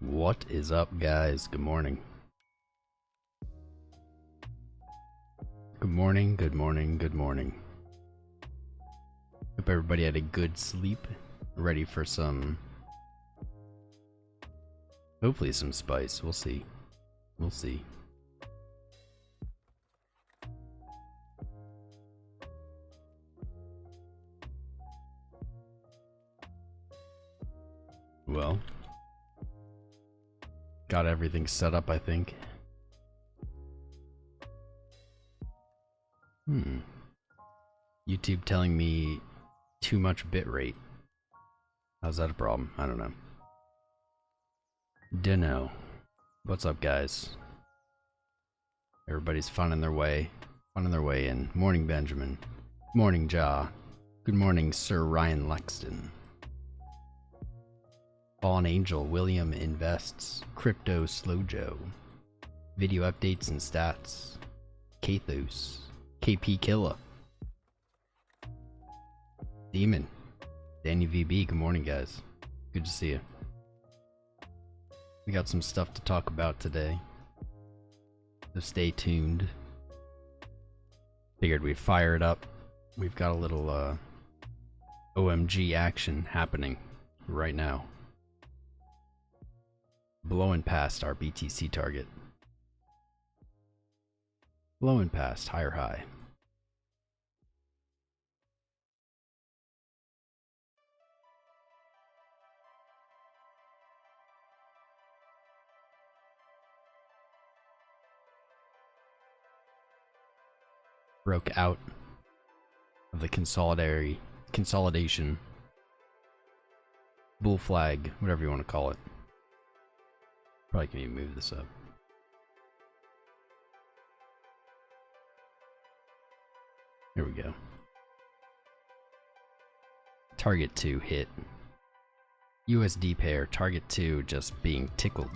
What is up, guys? Good morning. Good morning, good morning, good morning. Hope everybody had a good sleep. Ready for some... hopefully some spice. We'll see. We'll see. Well... got everything set up, I think. YouTube telling me too much bitrate. How's that a problem? I don't know. Dunno. What's up, guys? Everybody's finding their way in. Morning, Benjamin. Morning, Ja. Good morning, Sir Ryan Lexton. Fallen Angel, William Invests, Crypto Slojo, Video Updates and Stats, Kathos, KP Killa, Demon, Danny VB, good morning, guys. Good to see you. We got some stuff to talk about today, so stay tuned. Figured we'd fire it up. We've got a little OMG action happening right now. Blowing past our BTC target. Blowing past higher high. Broke out of the consolidation, bull flag, whatever you want to call it. Probably can even move this up. Here we go. Target 2 hit. USD pair, target 2 just being tickled.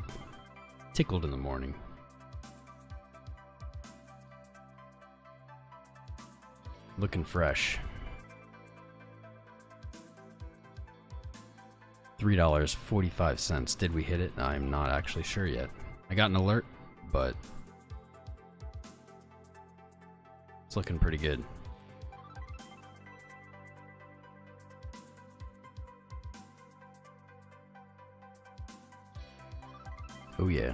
Tickled in the morning. Looking fresh. $3.45. Did we hit it? I'm not actually sure yet. I got an alert, but it's looking pretty good. Oh yeah.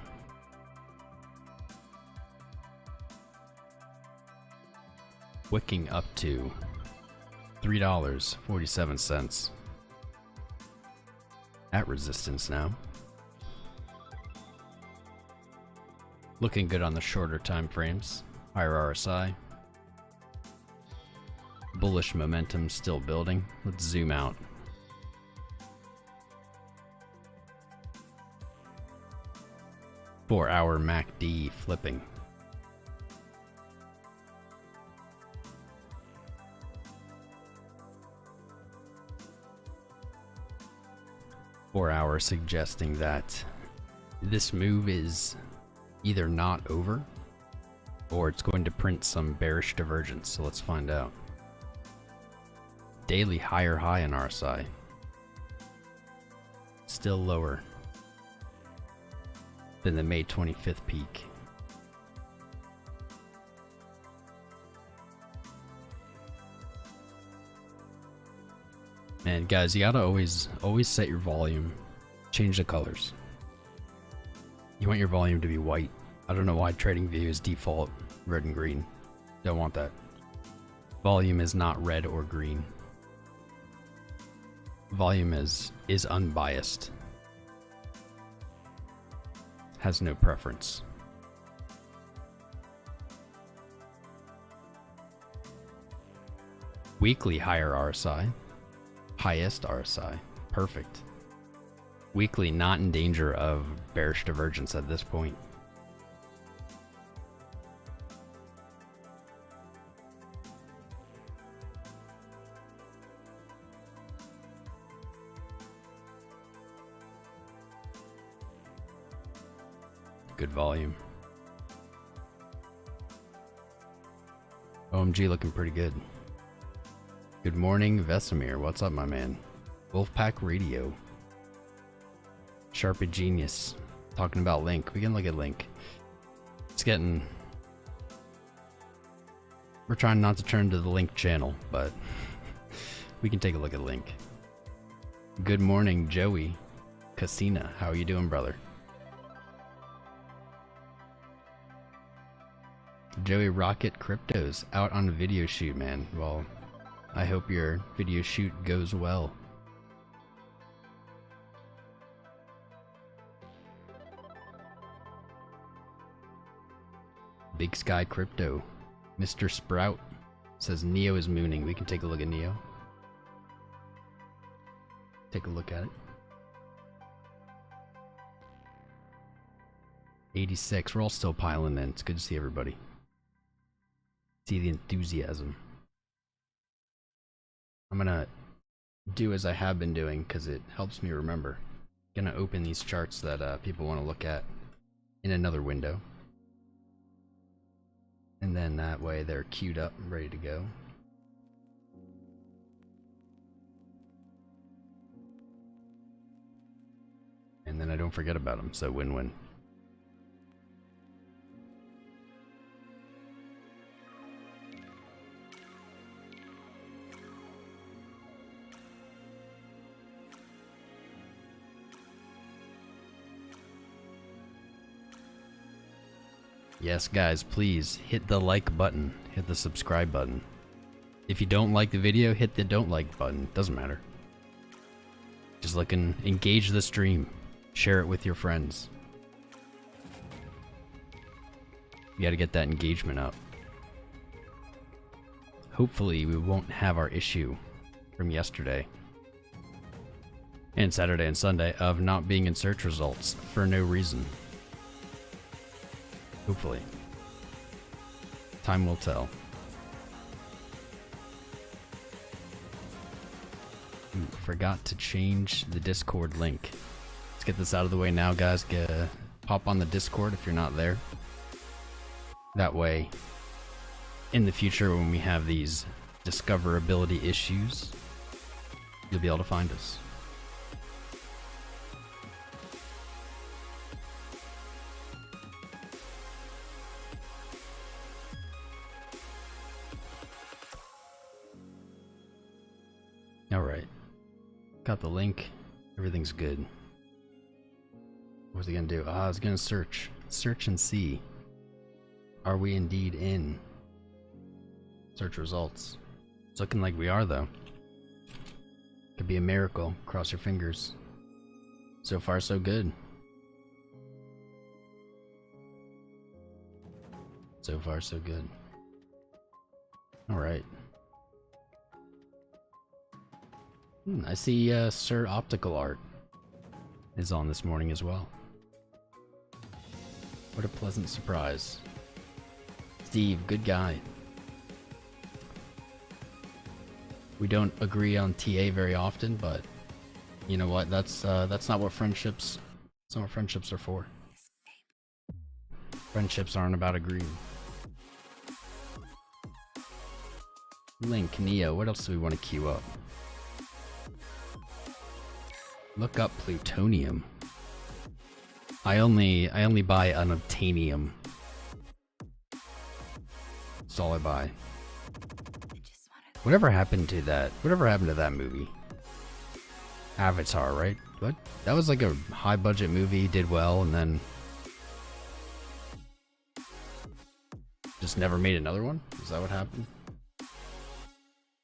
Wicking up to $3.47. At resistance now. Looking good on the shorter time frames. Higher RSI. Bullish momentum still building. Let's zoom out. Four-hour MACD flipping. Four-hour suggesting that this move is either not over or it's going to print some bearish divergence. So let's find out. Daily higher high in RSI. Still lower than the May 25th peak. Man, guys, you gotta always set your volume. Change the colors. You want your volume to be white. I don't know why TradingView is default red and green. Don't want that. Volume is not red or green. Volume is unbiased. Has no preference. Weekly higher RSI. Highest RSI. Perfect. Weekly not in danger of bearish divergence at this point. Good volume. OMG looking pretty good. Good morning, Vesemir. What's up, my man? Wolfpack Radio. Sharpie Genius. Talking about Link. We can look at Link. It's getting... We're trying not to turn to the Link channel, but we can take a look at Link. Good morning, Joey Casina. How are you doing, brother? Joey Rocket Cryptos out on a video shoot, man. Well, I hope your video shoot goes well. Big Sky Crypto. Mr. Sprout says Neo is mooning. We can take a look at Neo. Take a look at it. 86. We're all still piling in. It's good to see everybody. See the enthusiasm. I'm gonna do as I have been doing because it helps me remember. Gonna open these charts that people want to look at in another window. And then that way they're queued up and ready to go. And then I don't forget about them, so win-win. Yes, guys, please hit the like button, hit the subscribe button. If you don't like the video, hit the don't like button. Doesn't matter. Just engage the stream. Share it with your friends. You gotta get that engagement up. Hopefully we won't have our issue from yesterday and Saturday and Sunday of not being in search results for no reason. Hopefully. Time will tell. forgot to change the Discord link. Let's get this out of the way now, guys. Pop on the Discord if you're not there. That way, in the future when we have these discoverability issues, you'll be able to find us. Alright. Got the link. Everything's good. What's he gonna do? Ah, it's gonna search. Search and see. Are we indeed in? Search results. It's looking like we are, though. Could be a miracle. Cross your fingers. So far, so good. So far, so good. Alright. I see Sir Optical Art is on this morning as well. What a pleasant surprise. Steve, good guy. We don't agree on TA very often, but you know what? That's not what friendships. That's not what friendships are for. Friendships aren't about agreeing. Link, Neo. What else do we want to queue up? Look up plutonium. I only buy unobtainium. That's all I buy. Whatever happened to that? Whatever happened to that movie? Avatar, right? What? That was like a high budget movie, did well, and then just never made another one? Is that what happened?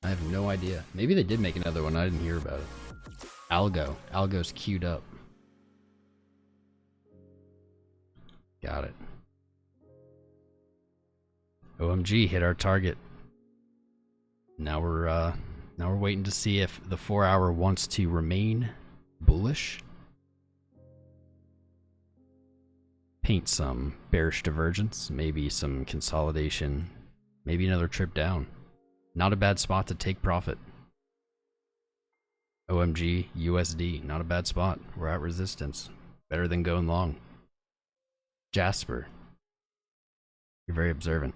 I have no idea. Maybe they did make another one, I didn't hear about it. Algo. Algo's queued up. Got it. OMG hit our target. Now we're waiting to see if the 4 hour wants to remain bullish. Paint some bearish divergence, maybe some consolidation, maybe another trip down. Not a bad spot to take profit. OMG, USD, not a bad spot. We're at resistance. Better than going long. Jasper, you're very observant.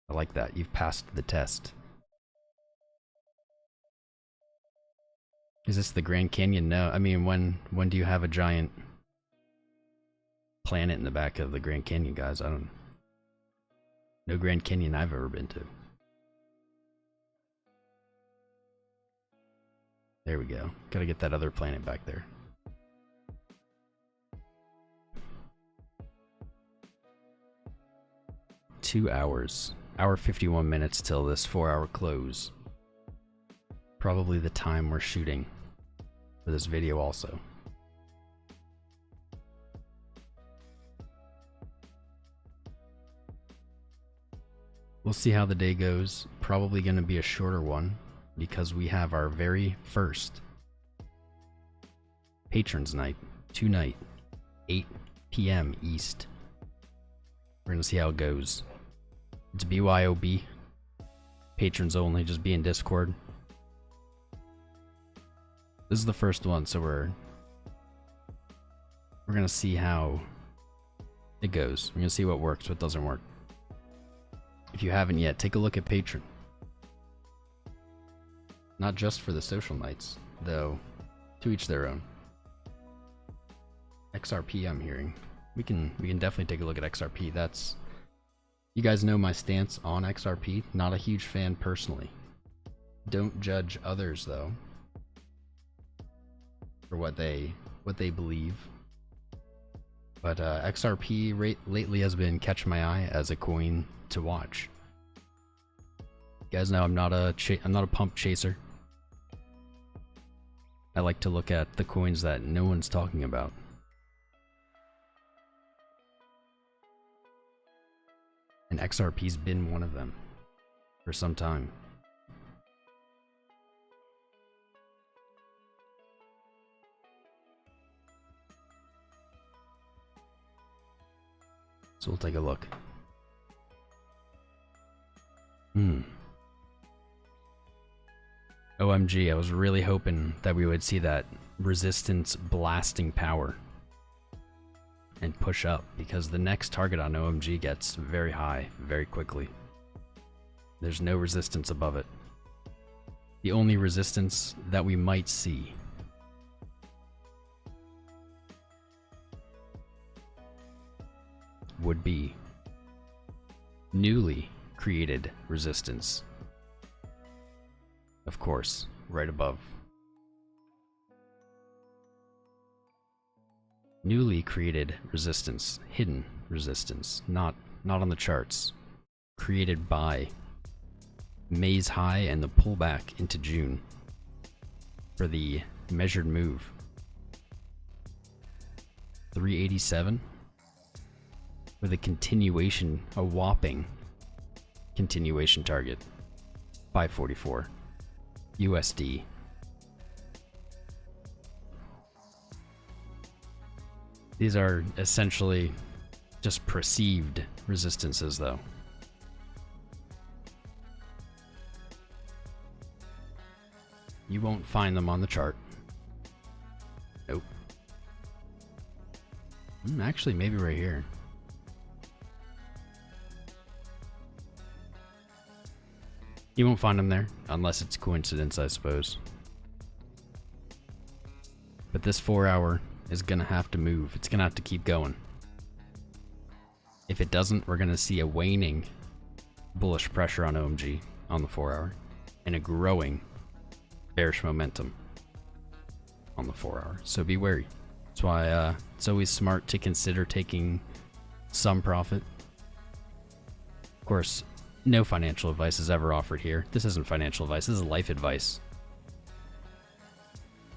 I like that. You've passed the test. Is this the Grand Canyon? No. I mean, when do you have a giant planet in the back of the Grand Canyon, guys? I don't... No Grand Canyon I've ever been to. There we go. Gotta get that other planet back there. Two hours. Hour 51 minutes till this 4 hour close. Probably the time we're shooting for this video also. We'll see how the day goes. Probably gonna be a shorter one, because we have our very first Patrons Night tonight, 8 p.m. East. We're gonna see how it goes. It's BYOB. Patrons only, just be in Discord. This is the first one, so we're gonna see how it goes. We're gonna see what works, what doesn't work. If you haven't yet, take a look at Patreon. Not just for the social nights, though, to each their own. XRP I'm hearing. We can definitely take a look at XRP. That's... You guys know my stance on XRP. Not a huge fan personally. Don't judge others though for what they believe. But XRP lately has been catching my eye as a coin to watch. You guys know I'm not a pump chaser. I like to look at the coins that no one's talking about. And XRP's been one of them for some time. So we'll take a look. OMG, I was really hoping that we would see that resistance blasting power and push up, because the next target on OMG gets very high very quickly. There's no resistance above it. The only resistance that we might see would be newly created resistance. Of course, right above. Newly created resistance, hidden resistance, not on the charts. Created by May's high and the pullback into June for the measured move. 387 with a continuation, a whopping continuation target. 544 USD. These are essentially just perceived resistances, though. You won't find them on the chart. Nope. Actually, maybe right here. You won't find them there, unless it's coincidence, I suppose. But this 4 hour is gonna have to move. It's gonna have to keep going. If it doesn't, we're gonna see a waning bullish pressure on OMG on the 4 hour and a growing bearish momentum on the 4 hour. So be wary. That's why it's always smart to consider taking some profit. Of course, no financial advice is ever offered here. This isn't financial advice, this is life advice.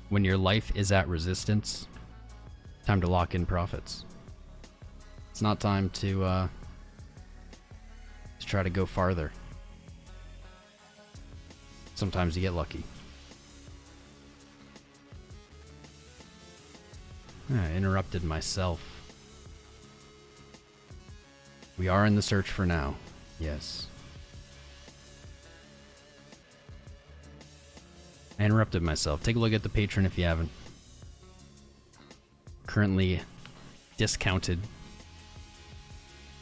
When your life is at resistance, time to lock in profits. It's not time to try to go farther. Sometimes you get lucky. I interrupted myself. We are in the search for now. Yes. I interrupted myself. Take a look at the Patreon if you haven't. Currently discounted.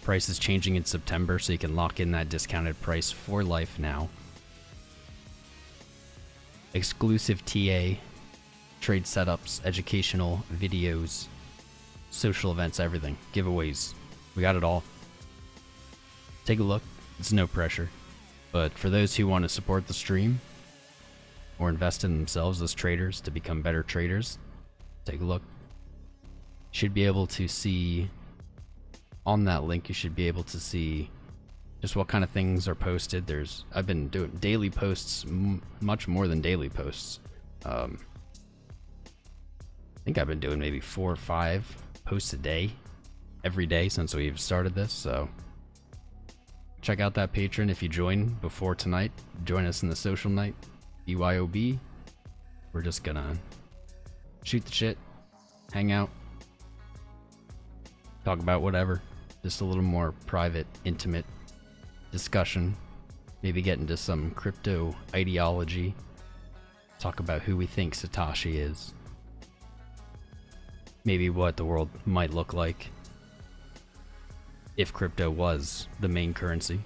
Price is changing in September, so you can lock in that discounted price for life now. Exclusive TA, trade setups, educational videos, social events, everything. Giveaways. We got it all. Take a look. It's no pressure. But for those who want to support the stream or invest in themselves as traders to become better traders, take a look. Should be able to see on that link, you should be able to see just what kind of things are posted. I've been doing daily posts, much more than daily posts. I think I've been doing maybe 4 or 5 posts a day, every day since we've started this. So check out that Patreon if you join before tonight. Join us in the social night, BYOB. We're just gonna shoot the shit, hang out, talk about whatever. Just a little more private, intimate discussion. Maybe get into some crypto ideology. Talk about who we think Satoshi is. Maybe what the world might look like if crypto was the main currency.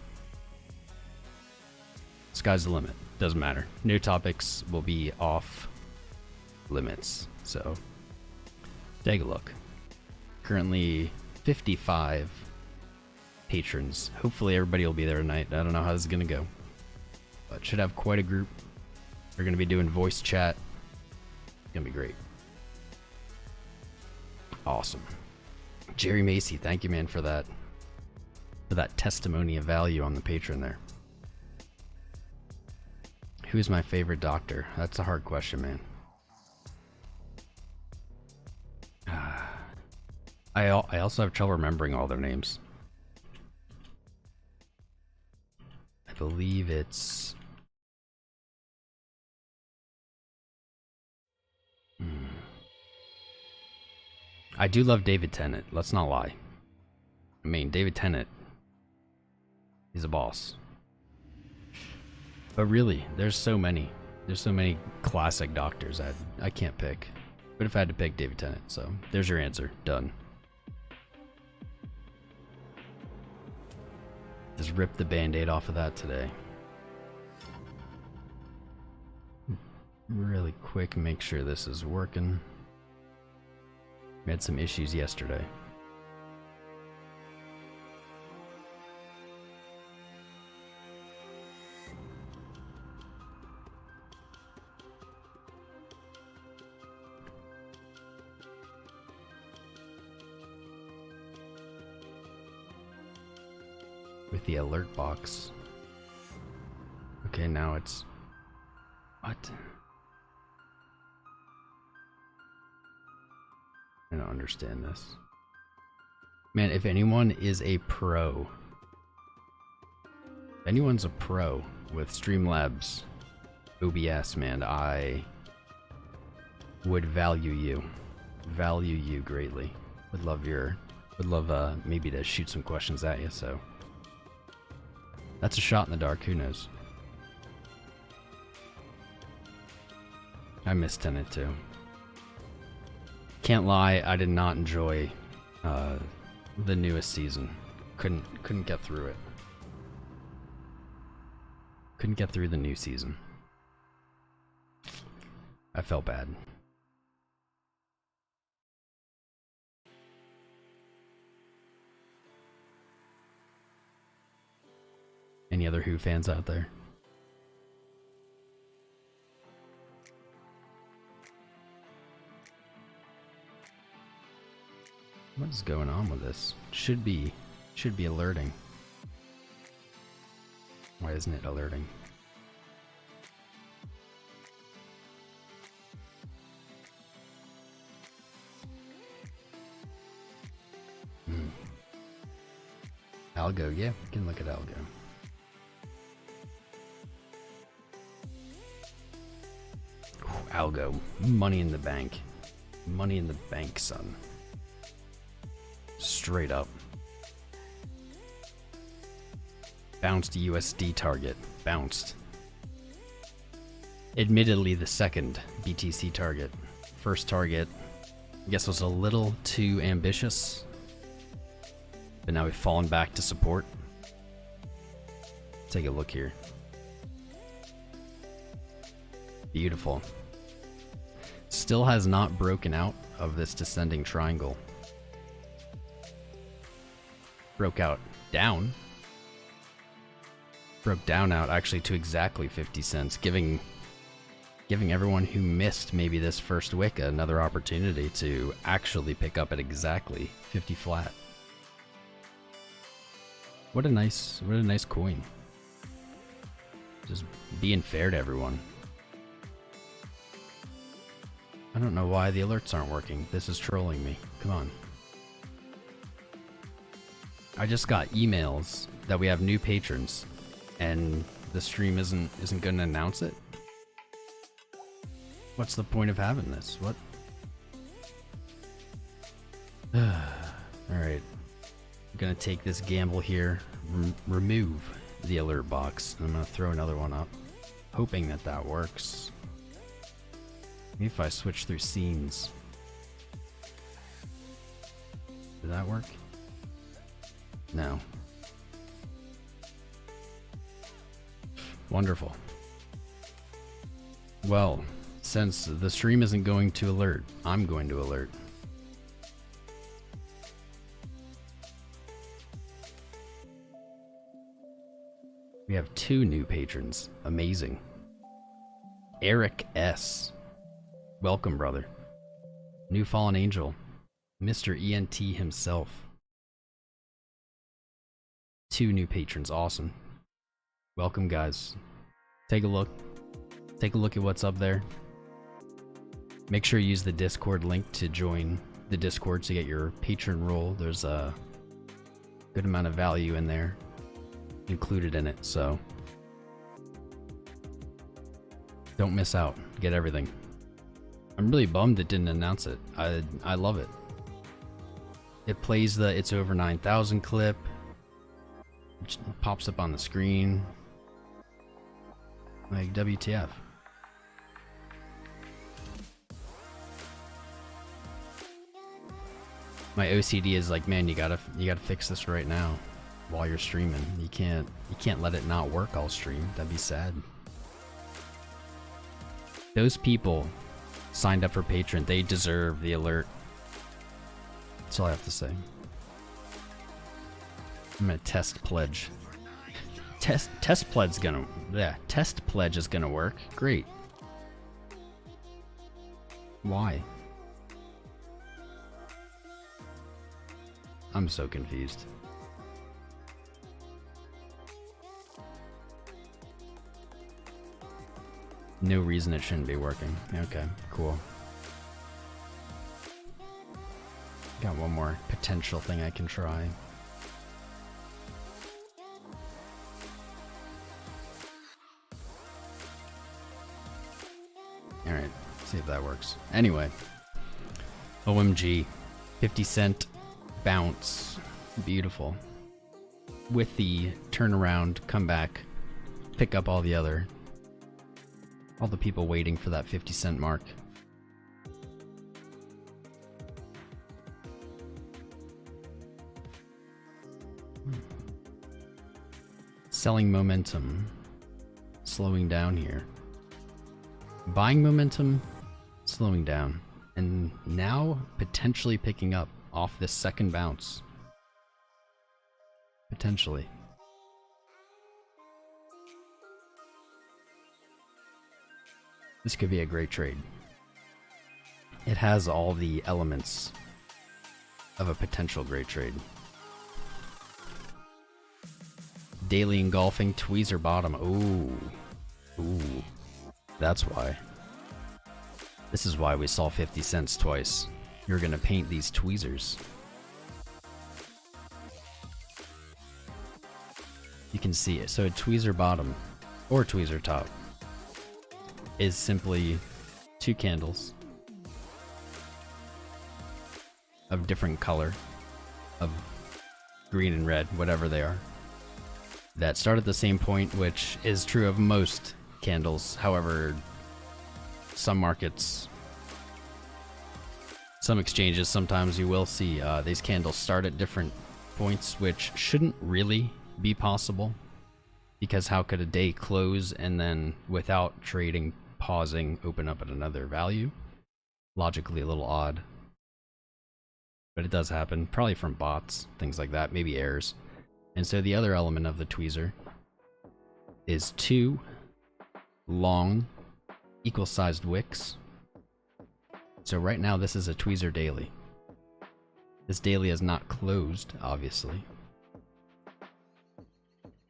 Sky's the limit. Doesn't matter. New topics will be off limits. So take a look. Currently 55 patrons. Hopefully everybody will be there tonight. I don't know how this is gonna go, but should have quite a group. We're gonna be doing voice chat. It's gonna be great. Awesome. Jerry Macy, thank you, man, for that testimony of value on the Patreon there. Who's my favorite doctor? That's a hard question, man. I also have trouble remembering all their names. I believe it's... I do love David Tennant, let's not lie. I mean, David Tennant, he's a boss. But really, there's so many. There's so many classic doctors I can't pick. But if I had to pick, David Tennant. So there's your answer. Done. Just rip the band-aid off of that today. Really quick, make sure this is working. We had some issues yesterday. With the alert box. Okay, now it's... What? I don't understand this. Man, if anyone is a pro, if anyone's a pro with Streamlabs OBS, man, I would value you greatly. Would love maybe to shoot some questions at you, so. That's a shot in the dark, who knows? I miss Tenet too. Can't lie, I did not enjoy the newest season. Couldn't get through it. Couldn't get through the new season. I felt bad. Any other Who fans out there? What is going on with this? Should be alerting. Why isn't it alerting? Algo, yeah, we can look at Algo. Algo, money in the bank. Money in the bank, son. Straight up. Bounced USD target. Bounced. Admittedly the second BTC target. First target, I guess, was a little too ambitious. But now we've fallen back to support. Take a look here. Beautiful. Still has not broken out of this descending triangle. Broke out down. Broke down out actually to exactly 50 cents, giving everyone who missed maybe this first wick another opportunity to actually pick up at exactly 50 flat. What a nice coin. Just being fair to everyone. I don't know why the alerts aren't working. This is trolling me. Come on. I just got emails that we have new patrons and the stream isn't going to announce it. What's the point of having this? What? Alright. I'm going to take this gamble here, remove the alert box, and I'm going to throw another one up, hoping that that works. Maybe if I switch through scenes. Did that work? No. Wonderful. Well, since the stream isn't going to alert, I'm going to alert. We have 2 new patrons. Amazing. Eric S. Welcome, brother. New Fallen Angel. Mr. ENT himself. 2 new patrons. Awesome. Welcome, guys. Take a look. Take a look at what's up there. Make sure you use the Discord link to join the Discord to get your patron role. There's a good amount of value in there included in it, so don't miss out. Get everything. I'm really bummed it didn't announce it. I love it. It plays the "It's Over 9,000" clip, which pops up on the screen. Like, WTF. My OCD is like, man, you gotta fix this right now while you're streaming. You can't let it not work all stream. That'd be sad. Those people signed up for Patreon. They deserve the alert. That's all I have to say. I'm gonna test pledge. Test pledge is gonna, yeah, test pledge is gonna work. Great. Why? I'm so confused. No reason it shouldn't be working. Okay, cool. Got one more potential thing I can try. Alright, see if that works. Anyway. OMG. 50-cent bounce. Beautiful. With the turnaround, come back, pick up all the people waiting for that 50-cent mark. Selling momentum. Slowing down here. Buying momentum. Slowing down. And now potentially picking up off this second bounce. Potentially. This could be a great trade. It has all the elements of a potential great trade. Daily engulfing, tweezer bottom. Ooh. Ooh. That's why. This is why we saw 50 cents twice. You're gonna paint these tweezers. You can see it. So a tweezer bottom or tweezer top is simply two candles of different color, of green and red, whatever they are, that start at the same point, which is true of most candles. However, some markets, some exchanges, sometimes you will see these candles start at different points, which shouldn't really be possible, because how could a day close and then without trading, pausing, open up at another value? Logically a little odd. But it does happen, probably from bots, things like that, maybe errors. And so the other element of the tweezer is two long, equal-sized wicks. So right now this is a tweezer daily. This daily is not closed, obviously.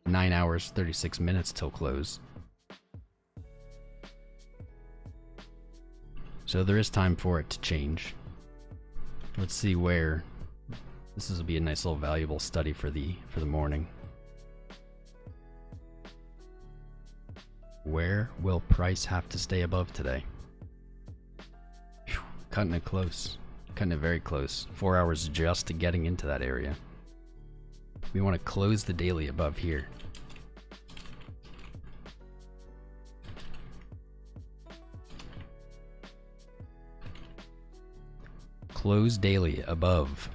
9 hours, 36 minutes till close. So there is time for it to change. Let's see where. This will be a nice little valuable study for the morning. Where will price have to stay above today? Whew, cutting it close. Cutting it very close. 4 hours just to getting into that area. We want to close the daily above here. Close daily above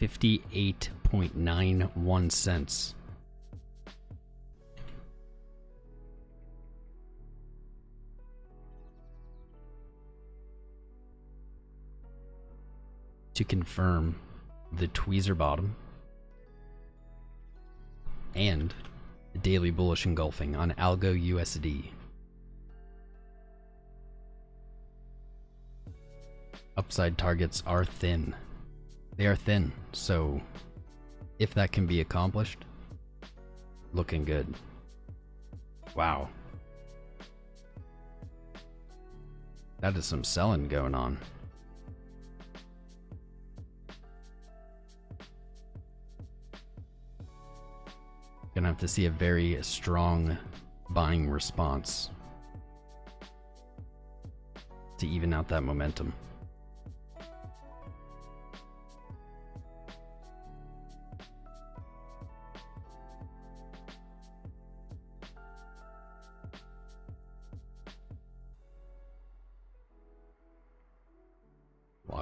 58.91 cents. To confirm the tweezer bottom and the daily bullish engulfing on Algo USD. Upside targets are thin. They are thin, so if that can be accomplished, looking good. Wow. That is some selling going on. Gonna have to see a very strong buying response to even out that momentum.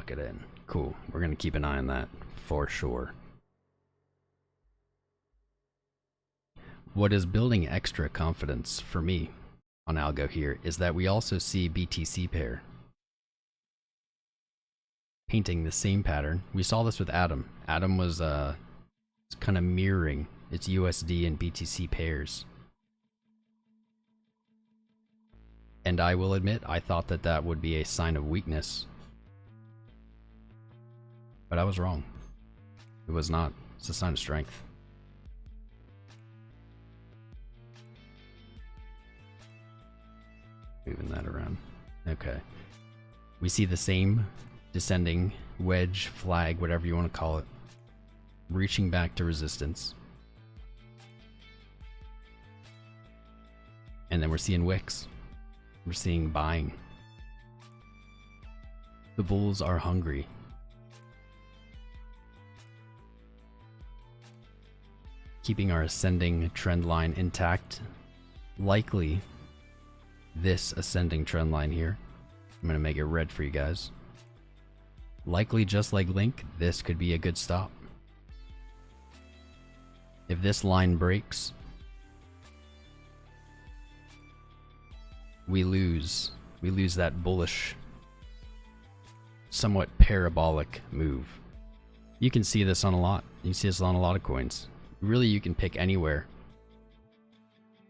lock it in. Cool. We're gonna keep an eye on that for sure. What is building extra confidence for me on algo here is that we also see BTC pair painting the same pattern. We saw this with Atom. Atom was kind of mirroring its USD and BTC pairs. And I will admit, I thought that that would be a sign of weakness. But I was wrong. It was not. It's a sign of strength. Moving that around. Okay. We see the same descending wedge, flag, whatever you want to call it, reaching back to resistance. And then we're seeing wicks. We're seeing buying. The bulls are hungry. Keeping our ascending trend line intact. Likely this ascending trend line here. I'm gonna make it red for you guys. Likely, just like Link, this could be a good stop. If this line breaks, we lose that bullish, somewhat parabolic move. You can see this on a lot. You see this on a lot of coins. Really, you can pick anywhere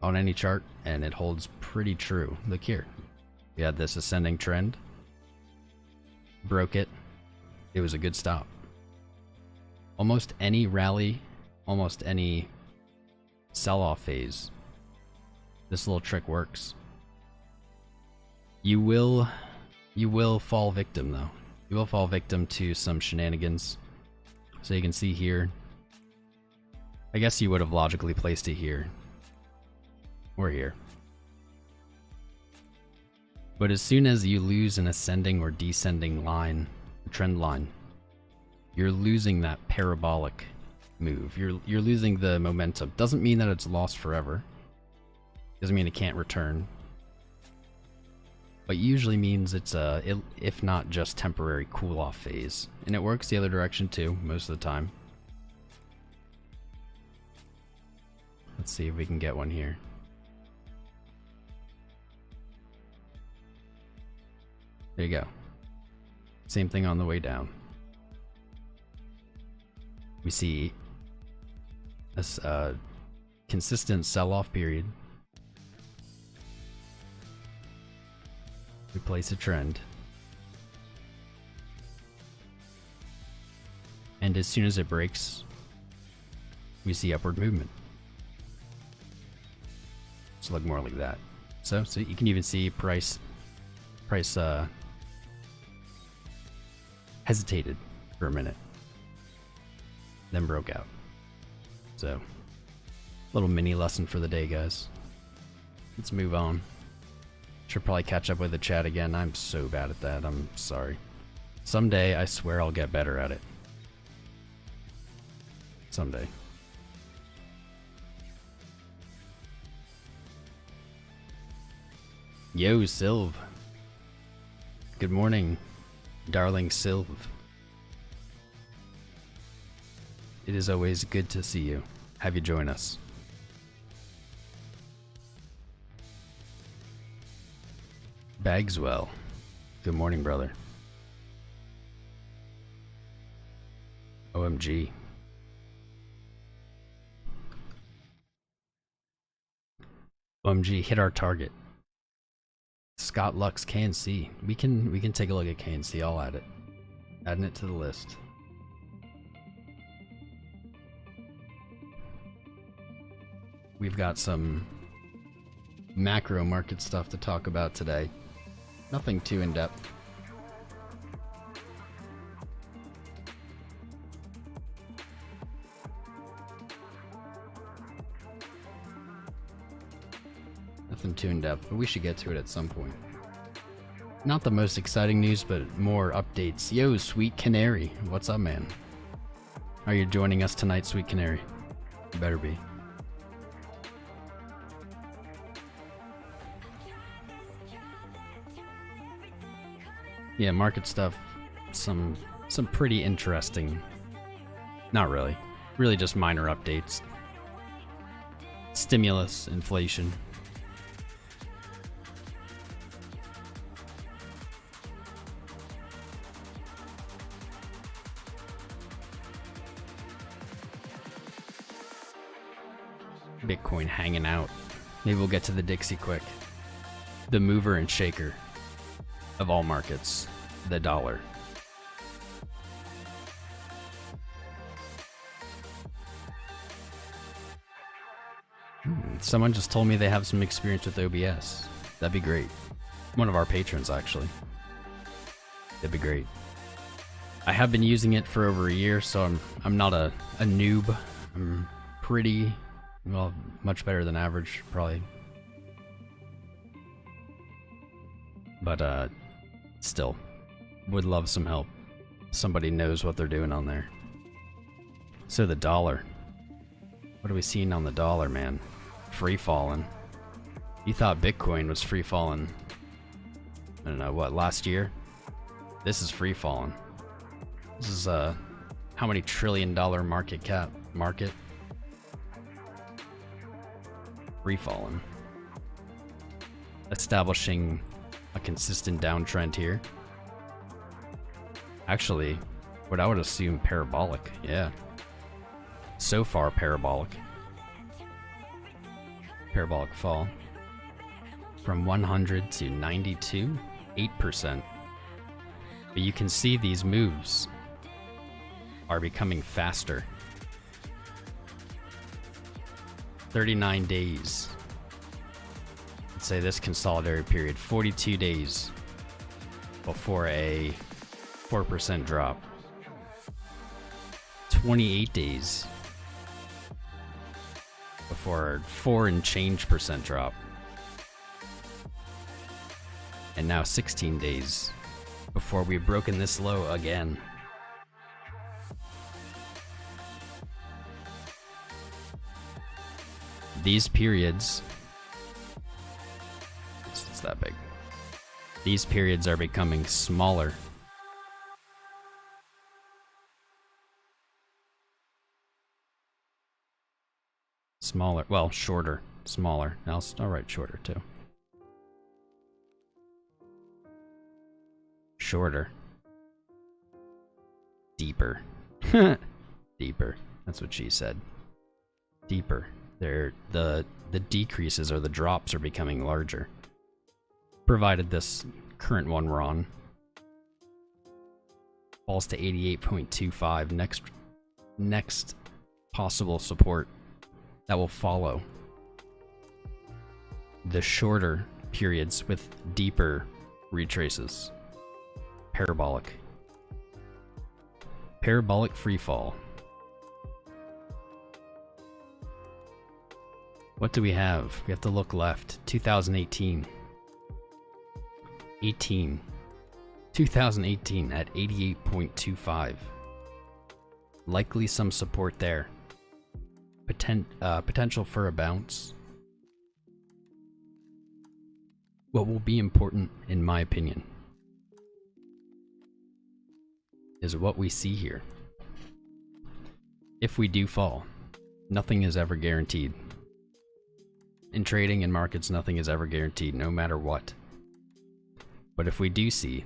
on any chart and it holds pretty true. Look here. We had this ascending trend. Broke it. It was a good stop. Almost any rally, almost any sell-off phase, this little trick works. You will fall victim though. You will fall victim to some shenanigans. So you can see here, I guess you would have logically placed it here or here. But as soon as you lose an ascending or descending line, a trend line, you're losing that parabolic move. You're losing the momentum. Doesn't mean that it's lost forever. Doesn't mean it can't return. But usually means it's if not just temporary cool off phase. And it works the other direction too, most of the time. Let's see if we can get one here. There you go. Same thing on the way down. We see a consistent sell-off period. We place a trend. And as soon as it breaks, we see upward movement. So look more like that. So you can even see price hesitated for a minute, then broke out. So, little mini lesson for the day, guys. Let's move on. Should probably catch up with the chat again. I'm so bad at that. I'm sorry. Someday, I swear I'll get better at it. Someday. Yo, Sylv. Good morning, darling Sylv. It is always good to see you. Have you join us. Bagswell. Good morning, brother. OMG. OMG, hit our target. Scott Lux KNC. We can take a look at KNC. I'll add it. Adding it to the list. We've got some macro market stuff to talk about today. Nothing too in-depth. Nothing too in-depth, but we should get to it at some point. Not the most exciting news, but more updates. Yo, Sweet Canary. What's up, man? Are you joining us tonight, Sweet Canary? You better be. Yeah, market stuff. some pretty interesting, not really, really just minor updates. Stimulus, inflation. Bitcoin hanging out. Maybe we'll get to the Dixie quick. The mover and shaker of all markets, the dollar. Someone just told me they have some experience with OBS. That'd be great. One of our patrons, actually. That'd be great. I have been using it for over a year, so I'm not a noob. I'm pretty, well, much better than average, probably. But still, would love some help. Somebody knows what they're doing on there. So the dollar. What are we seeing on the dollar, man? Free falling. You thought Bitcoin was free falling, I don't know, what, last year? This is free falling. This is how many $1 trillion market cap market? Free falling. Establishing a consistent downtrend here. Actually, what I would assume parabolic, yeah. So far parabolic. Parabolic fall. From 100 to 92, 8%. But you can see these moves are becoming faster. 39 days. Let's say this consolidated period, 42 days before a 4% drop. 28 days before 4 and change percent drop. And now 16 days before we've broken this low again. These periods, it's that big. These periods are becoming smaller. Smaller, well, shorter, smaller. I'll write shorter too. Shorter. Deeper. Deeper. That's what she said. Deeper. The decreases or the drops are becoming larger. Provided this current one we're on falls to 88.25. Next possible support that will follow the shorter periods with deeper retraces. Parabolic. Parabolic freefall. What do we have? We have to look left. 2018. 2018 at 88.25. Likely some support there. Potential for a bounce. What will be important, in my opinion, is what we see here. If we do fall, nothing is ever guaranteed. In trading and markets, nothing is ever guaranteed, no matter what. But if we do see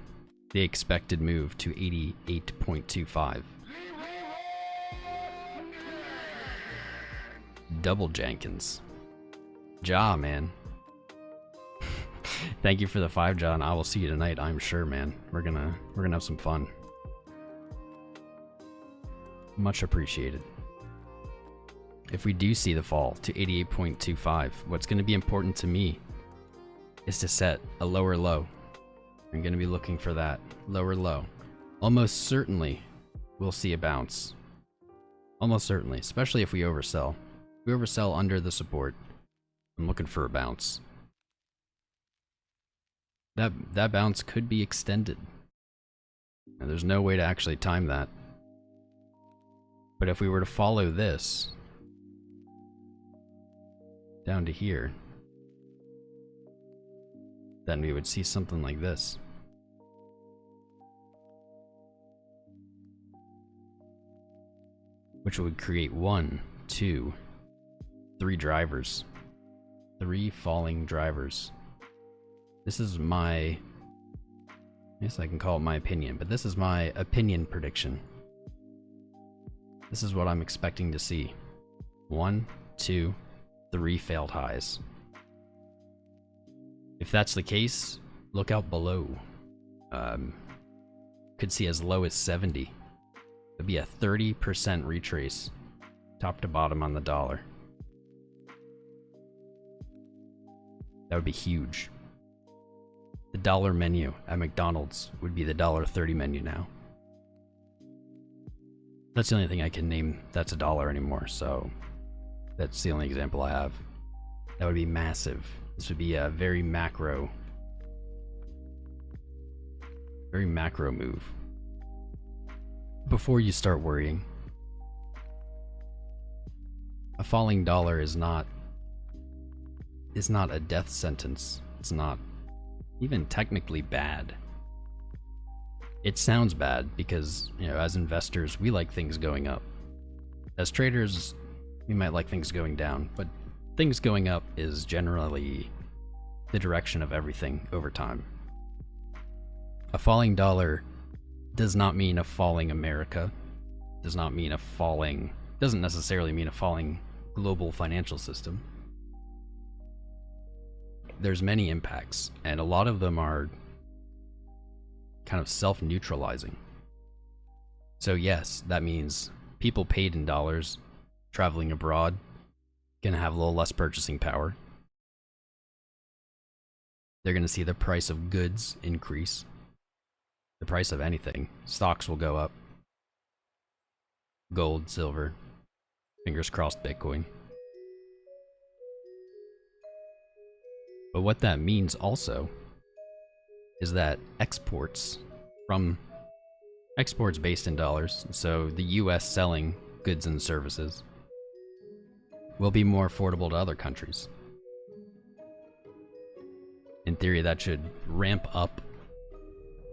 the expected move to 88.25, double Jenkins. Ja, man. Thank you for the 5, John. I will see you tonight, I'm sure, man. We're gonna have some fun. Much appreciated. If we do see the fall to 88.25, what's going to be important to me is to set a lower low. I'm going to be looking for that lower low. Almost certainly we'll see a bounce. Almost certainly, especially if we oversell. If we oversell under the support, I'm looking for a bounce. That bounce could be extended. Now, there's no way to actually time that. But if we were to follow this down to here, then we would see something like this. which would create 1, 2, 3 drivers. 3 falling drivers. This is my, I guess I can call it my opinion, but this is my opinion prediction. This is what I'm expecting to see. 1, 2, 3 failed highs. If that's the case, look out below. Could see as low as 70. It'd be a 30% retrace, top to bottom on the dollar. That would be huge. The dollar menu at McDonald's would be the $1.30 menu now. That's the only thing I can name that's $1 anymore, so that's the only example I have. That would be massive. This would be a very macro move. Before you start worrying, a falling dollar is not a death sentence. It's not even technically bad. It sounds bad because, you know, as investors, we like things going up. As traders, we might like things going down, but things going up is generally the direction of everything over time. A falling dollar does not mean a falling America, doesn't necessarily mean a falling global financial system. There's many impacts, and a lot of them are kind of self-neutralizing. So yes, that means people paid in dollars traveling abroad gonna have a little less purchasing power. They're gonna see the price of goods increase. The price of anything. Stocks will go up. Gold, silver, fingers crossed Bitcoin. But what that means also is that exports based in dollars, so the US selling goods and services, will be more affordable to other countries. In theory, that should ramp up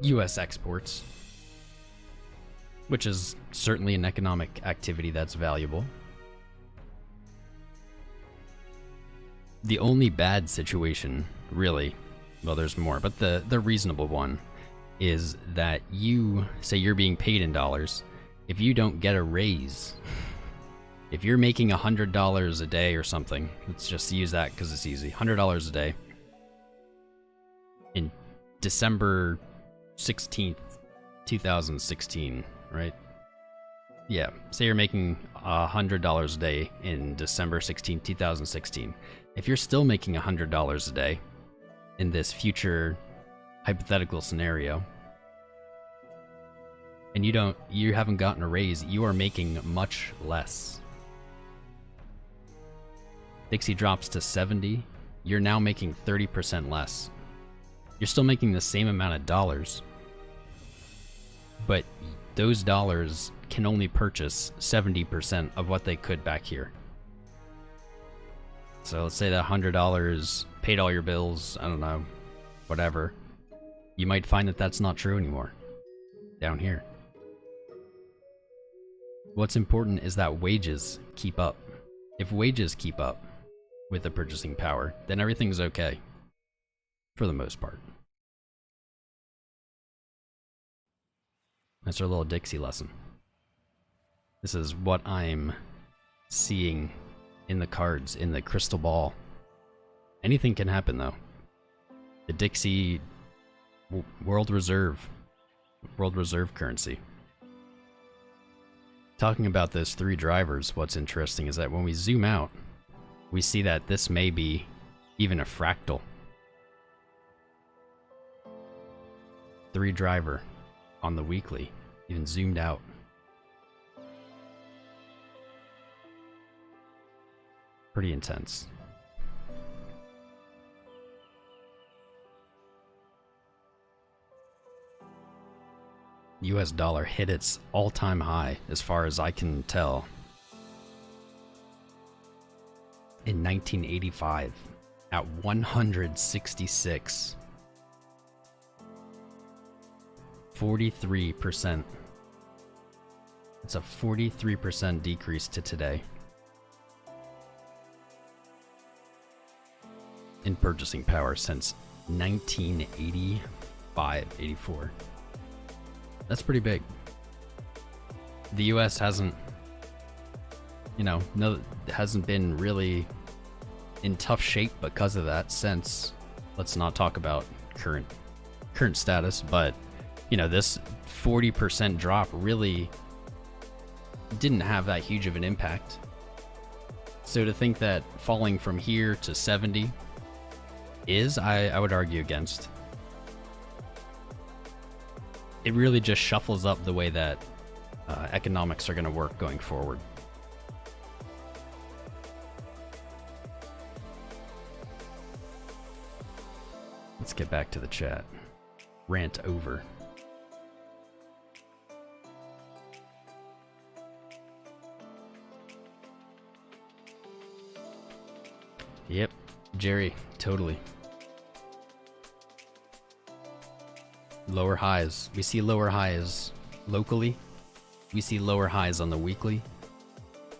US exports, which is certainly an economic activity that's valuable. The only bad situation, really, well, there's more, but the reasonable one is that you say you're being paid in dollars. If you don't get a raise, if you're making $100 a day or something, let's just use that because it's easy, $100 a day in December 16th, 2016, right? Yeah, say you're making $100 a day in December 16th, 2016. If you're still making $100 a day in this future hypothetical scenario, and you haven't gotten a raise, you are making much less. Dixie drops to 70, you're now making 30% less. You're still making the same amount of dollars, but those dollars can only purchase 70% of what they could back here. So let's say that $100 paid all your bills, I don't know, whatever. You might find that that's not true anymore down here. What's important is that wages keep up. If wages keep up with the purchasing power, then everything's okay, for the most part. That's our little Dixie lesson. This is what I'm seeing in the cards, in the crystal ball. Anything can happen, though. The Dixie World Reserve currency. Talking about those 3 drivers, what's interesting is that when we zoom out, we see that this may be even a fractal. 3 driver on the weekly, even zoomed out. Pretty intense. US dollar hit its all-time high, as far as I can tell, in 1985 at 166. 43%. It's a 43% decrease to today in purchasing power since 1985, 84. That's pretty big. The US hasn't, hasn't been really in tough shape because of that since, let's not talk about current status, but this 40% drop really didn't have that huge of an impact. So to think that falling from here to 70 I would argue against. It really just shuffles up the way that economics are going to work going forward. Let's get back to the chat. Rant over. Yep, Jerry, totally. Lower highs. We see lower highs locally. We see lower highs on the weekly.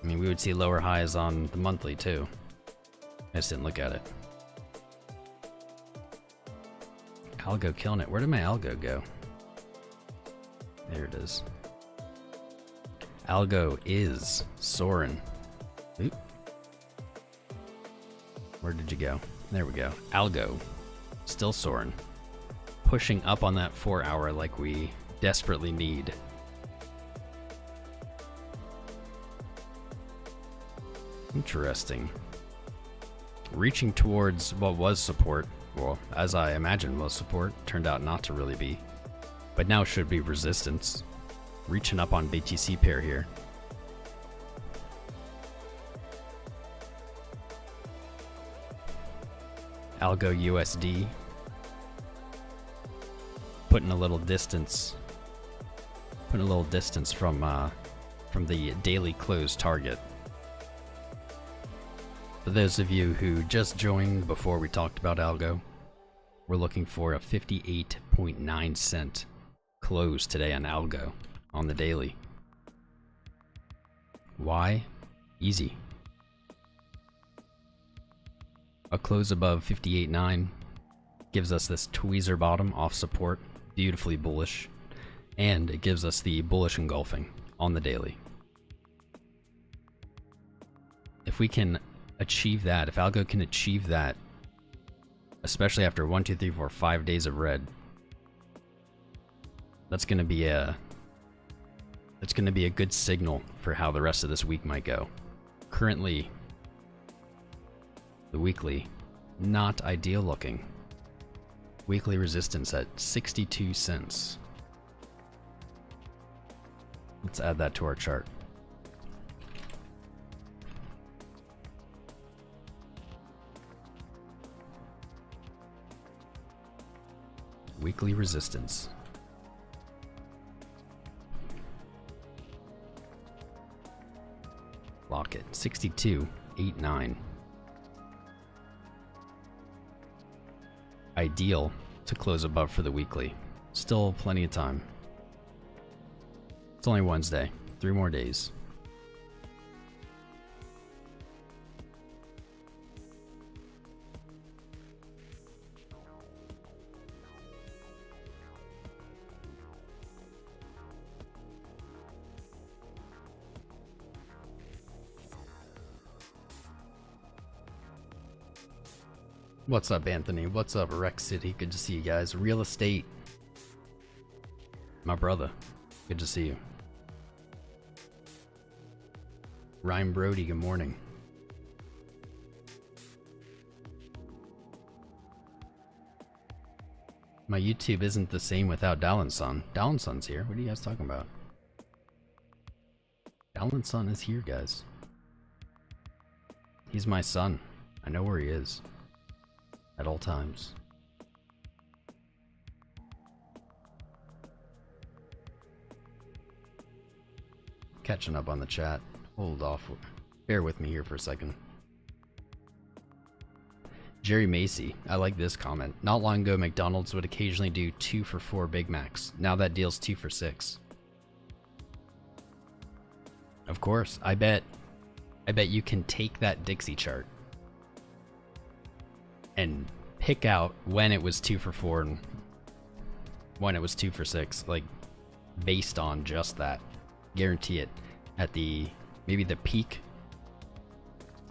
I mean, we would see lower highs on the monthly too. I just didn't look at it. Algo killing it. Where did my algo go? There it is. Algo is soaring. Oop. Where did you go? There we go. Algo. Still soaring. Pushing up on that 4 hour like we desperately need. Interesting. Reaching towards what was support, well, as I imagined was support, turned out not to really be. But now should be resistance. Reaching up on BTC pair here. Algo USD. Putting a little distance from the daily close target. For those of you who just joined before we talked about algo, we're looking for a 58.9 cent close today on algo on the daily. Why? Easy. A close above 58.9 gives us this tweezer bottom off support, beautifully bullish, and it gives us the bullish engulfing on the daily. If we can achieve that, if algo can achieve that, especially after 1, 2, 3, 4, 5 days of red, that's going to be a good signal for how the rest of this week might go. Currently, the weekly, not ideal looking. Weekly resistance at 62 cents. Let's add that to our chart. Weekly resistance. Lock it. 62.89. Ideal to close above for the weekly. Still plenty of time. It's only Wednesday. 3 more days. What's up, Anthony? What's up, Rex City? Good to see you guys. Real estate. My brother. Good to see you. Ryan Brody, good morning. My YouTube isn't the same without Dalinson. Dalinson's here. What are you guys talking about? Dalinson is here, guys. He's my son. I know where he is. At all times. Catching up on the chat. Hold off. Bear with me here for a second. Jerry Macy. I like this comment. Not long ago, McDonald's would occasionally do 2 for $4 Big Macs. Now that deal's 2 for $6. Of course. I bet you can take that Dixie chart and pick out when it was 2 for 4 and when it was 2 for 6, like based on just that. Guarantee it. At maybe the peak,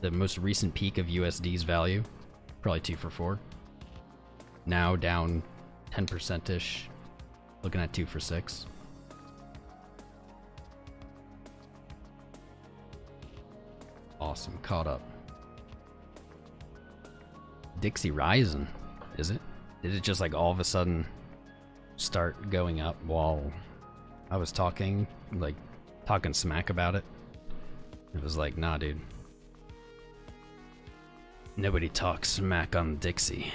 the most recent peak of USD's value, probably 2 for 4. Now down 10%ish, looking at 2 for 6. Awesome, caught up. Dixie rising, is it? Did it just like all of a sudden start going up while I was talking smack about it? It was like, nah, dude. Nobody talks smack on Dixie.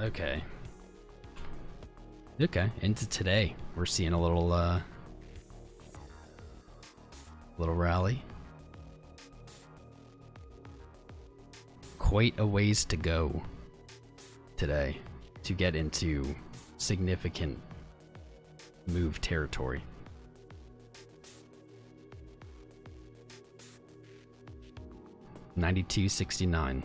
Okay. Okay, into today. We're seeing a little rally. Quite a ways to go today to get into significant move territory. $92.69.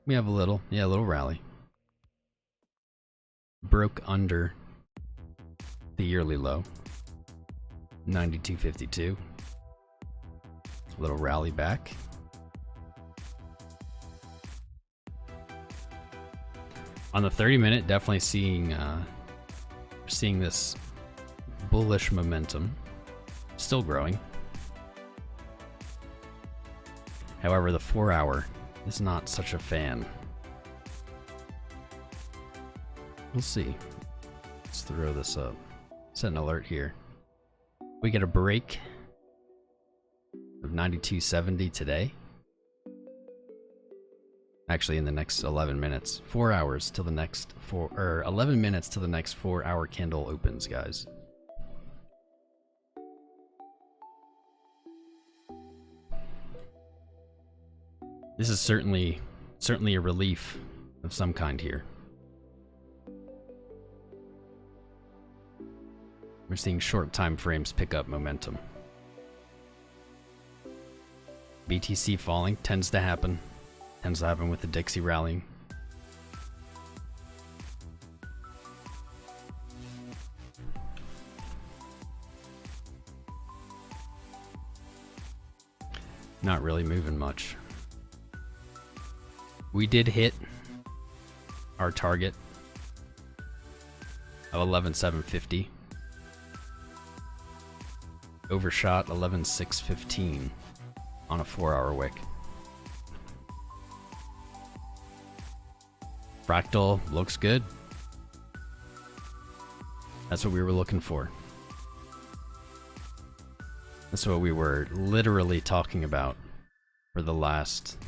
We have a little rally. Broke under the yearly low. 92.52. Little rally back. On the 30-minute, definitely seeing this bullish momentum. Still growing. However, the 4-hour is not such a fan. We'll see. Let's throw this up. Set an alert here. We get a break of 92.70 today. Actually, in the next 11 minutes. 4 hours till the next 11 minutes till the next 4-hour candle opens, guys. This is certainly a relief of some kind here. We're seeing short time frames pick up momentum. BTC falling tends to happen with the Dixie rallying. Not really moving much. We did hit our target of 11,750. Overshot 11,615 on a 4-hour wick. Fractal looks good. That's what we were looking for. That's what we were literally talking about for the last,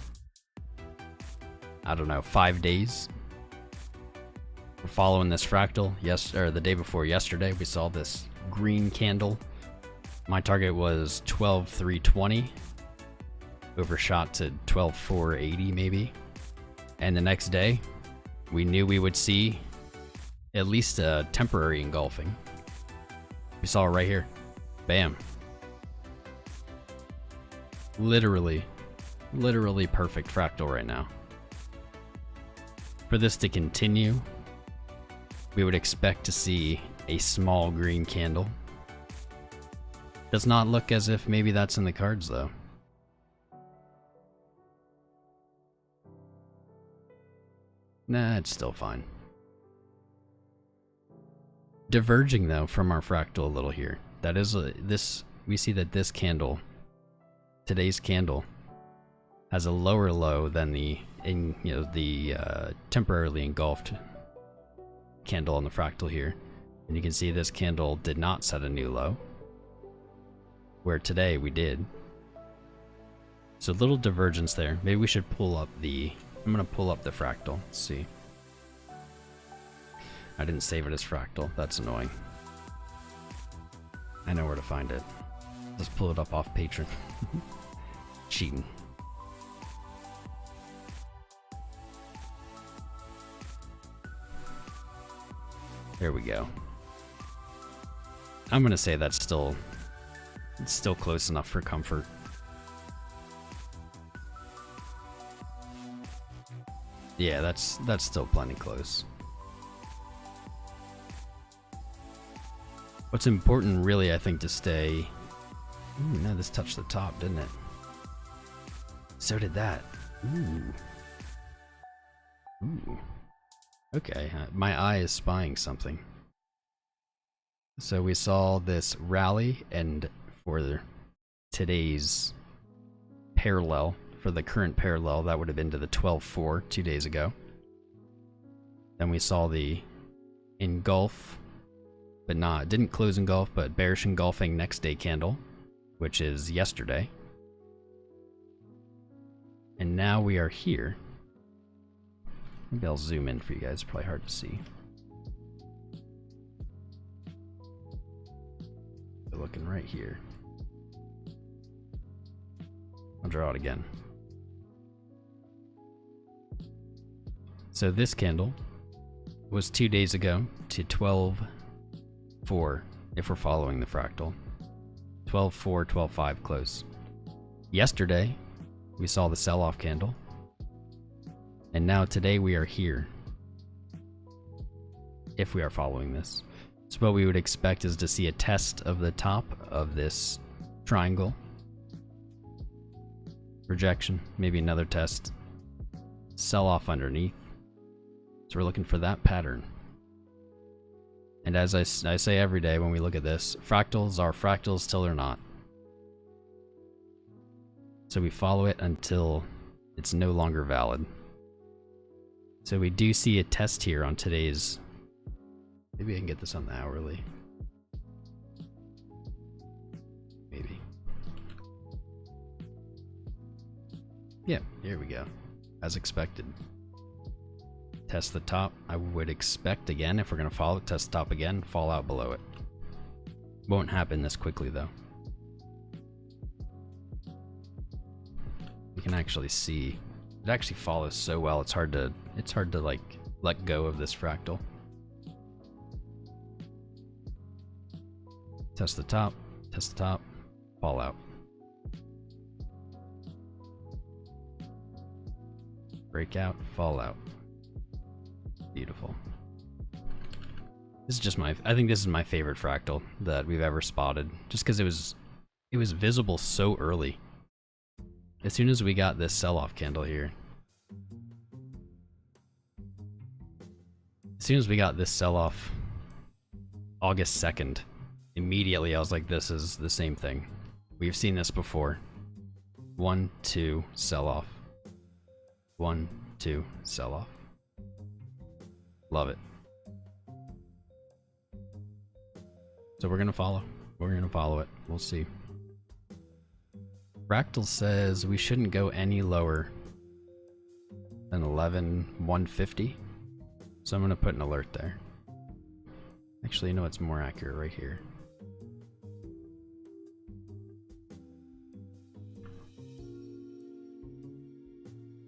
I don't know, 5 days. We're following this fractal. The day before yesterday, we saw this green candle. My target was 12,320. Overshot to 12,480 maybe. And the next day, we knew we would see at least a temporary engulfing. We saw it right here. Bam. Literally perfect fractal right now. For this to continue, we would expect to see a small green candle. Does not look as if maybe that's in the cards though. Nah, it's still fine. Diverging though from our fractal a little here. That is we see that this candle, today's candle, has a lower low than the temporarily engulfed candle on the fractal here. And you can see this candle did not set a new low, where today we did. So a little divergence there. Maybe we should pull up I'm gonna pull up the fractal. Let's see. I didn't save it as fractal. That's annoying. I know where to find it. Let's pull it up off Patreon. Cheating. There we go. I'm gonna say that's still, it's still close enough for comfort. Yeah, that's still plenty close. What's important really, I think, to stay... Ooh, no, this touched the top, didn't it? So did that. Ooh. Ooh. Okay, my eye is spying something. So we saw this rally, and for today's parallel, for the current parallel, that would have been to the 12-4 2 days ago. Then we saw the engulf, but not, didn't close engulf, but bearish engulfing next day candle, which is yesterday. And now we are here. Maybe I'll zoom in for you guys, probably hard to see. We're looking right here. I'll draw it again. So this candle was 2 days ago to 12-4, if we're following the fractal. 12-4, 12-5 close. Yesterday, we saw the sell-off candle. And now today we are here. If we are following this. So what we would expect is to see a test of the top of this triangle. Rejection, maybe another test. Sell off underneath. So we're looking for that pattern. And as I say every day when we look at this, fractals are fractals till they're not. So we follow it until it's no longer valid. So we do see a test here on today's... Maybe I can get this on the hourly. Maybe. Yeah, here we go. As expected. Test the top. I would expect again, if we're going to follow it, test the top again, fall out below it. Won't happen this quickly though. You can actually see it actually follows so well. It's hard to like let go of this fractal. Test the top, fall out. Breakout, fall out. Beautiful. This is just I think this is my favorite fractal that we've ever spotted, just because it was visible so early. As soon as we got this sell-off candle here. As soon as we got this sell-off August 2nd, immediately I was like, this is the same thing. We've seen this before. 1, 2, sell-off. 1, 2, sell-off. Love it. So we're gonna follow. We're gonna follow it. We'll see. Fractal says we shouldn't go any lower than 11,150. So I'm gonna put an alert there. Actually, you know what's more accurate right here.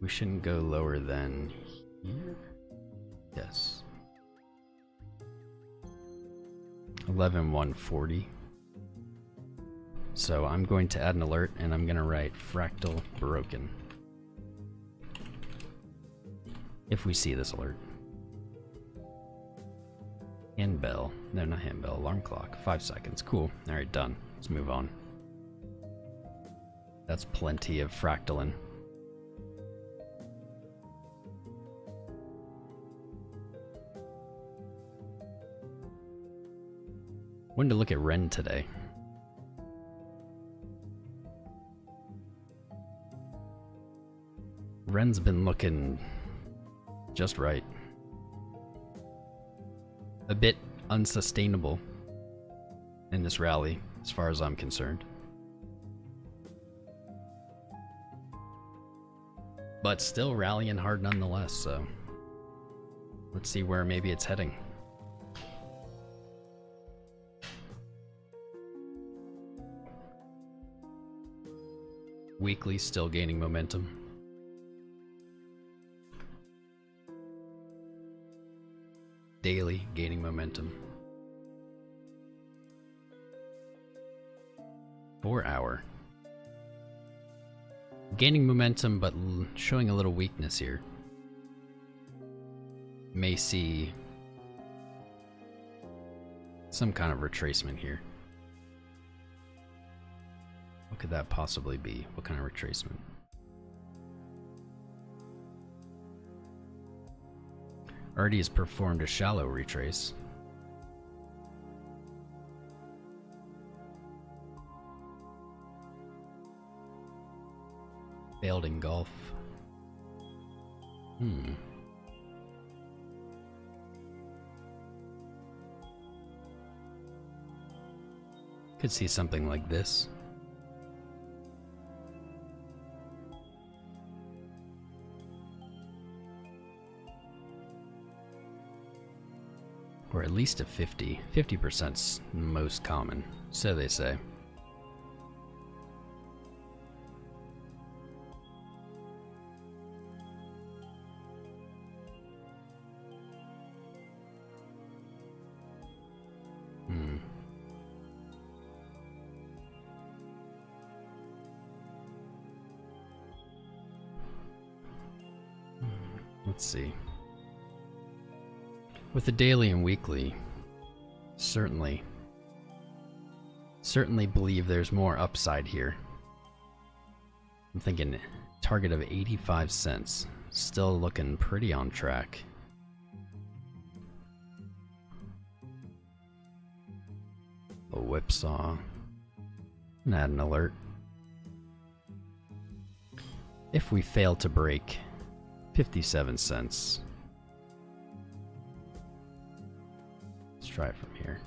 We shouldn't go lower than here. Yes. 11,140. So I'm going to add an alert and I'm going to write fractal broken. If we see this alert. Handbell. No, not handbell. Alarm clock. 5 seconds. Cool. Alright, done. Let's move on. That's plenty of fractaling. When to look at Ren today. Ren's been looking just right. A bit unsustainable in this rally, as far as I'm concerned. But still rallying hard nonetheless, so let's see where maybe it's heading. Weekly still gaining momentum. Daily gaining momentum. 4 hour. Gaining momentum, but showing a little weakness here. May see some kind of retracement here. What could that possibly be? What kind of retracement? Already has performed a shallow retrace. Failed in golf. Could see something like this. Or at least a 50. 50%'s most common, so they say. Let's see. With the daily and weekly, certainly believe there's more upside here. I'm thinking target of 85 cents. Still looking pretty on track. A whipsaw. And add an alert. If we fail to break 57 cents. Let's try it from here.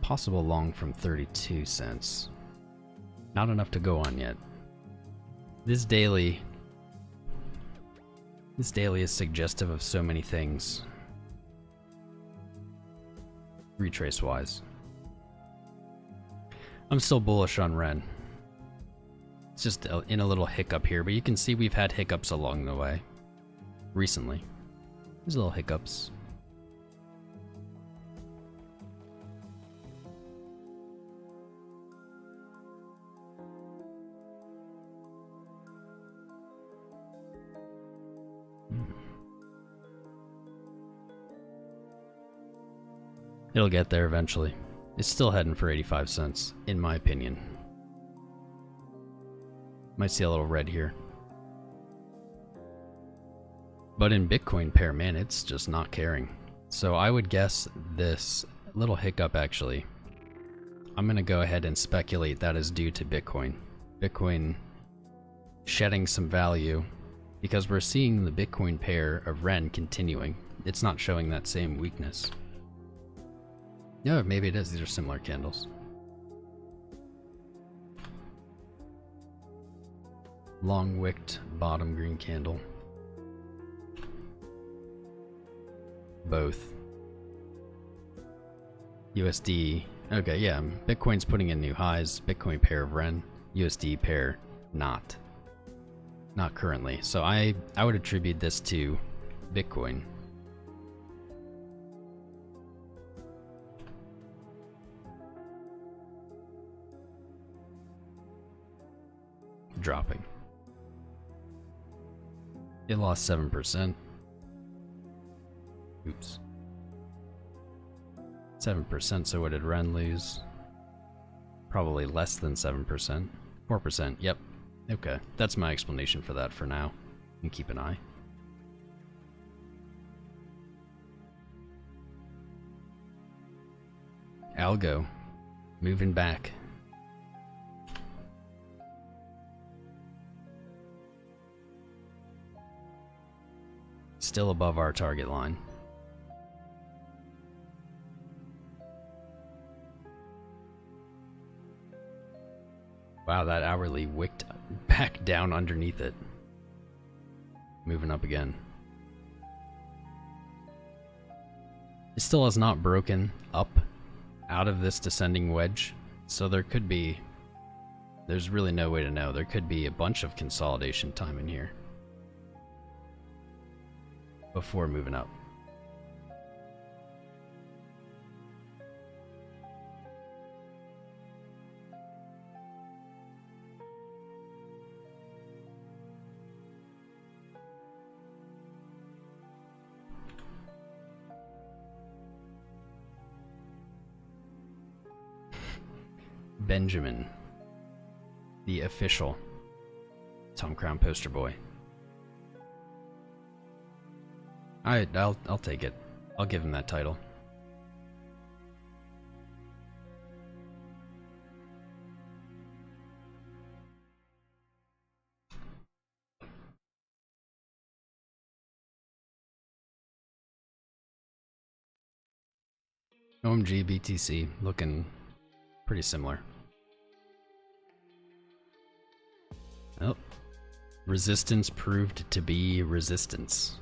Possible long from 32 cents. Not enough to go on yet. This daily is suggestive of so many things. Retrace wise. I'm still bullish on Ren. It's just in a little hiccup here, but you can see we've had hiccups along the way. Recently. There's little hiccups. It'll get there eventually. It's still heading for 85 cents, in my opinion. Might see a little red here. But in Bitcoin pair, man, it's just not caring. So I would guess this little hiccup actually, I'm going to go ahead and speculate that is due to Bitcoin. Bitcoin shedding some value because we're seeing the Bitcoin pair of Ren continuing. It's not showing that same weakness. No, maybe it is. These are similar candles. Long wicked bottom green candle. Both. USD. Okay, yeah. Bitcoin's putting in new highs. Bitcoin pair of Ren. USD pair not. Not currently. So I would attribute this to Bitcoin. Dropping. It lost 7%. Oops. 7%, so what did Ren lose? Probably less than 7%. 4%, yep. Okay, that's my explanation for that for now. And keep an eye. Algo. Moving back. Still above our target line. Wow, that hourly wicked back down underneath it. Moving up again. It still has not broken up out of this descending wedge, so there could be... There's really no way to know. There could be a bunch of consolidation time in here before moving up. Benjamin, the official Tom Crown poster boy. I'll take it. I'll give him that title. OMG BTC looking pretty similar. Oh, resistance proved to be resistance.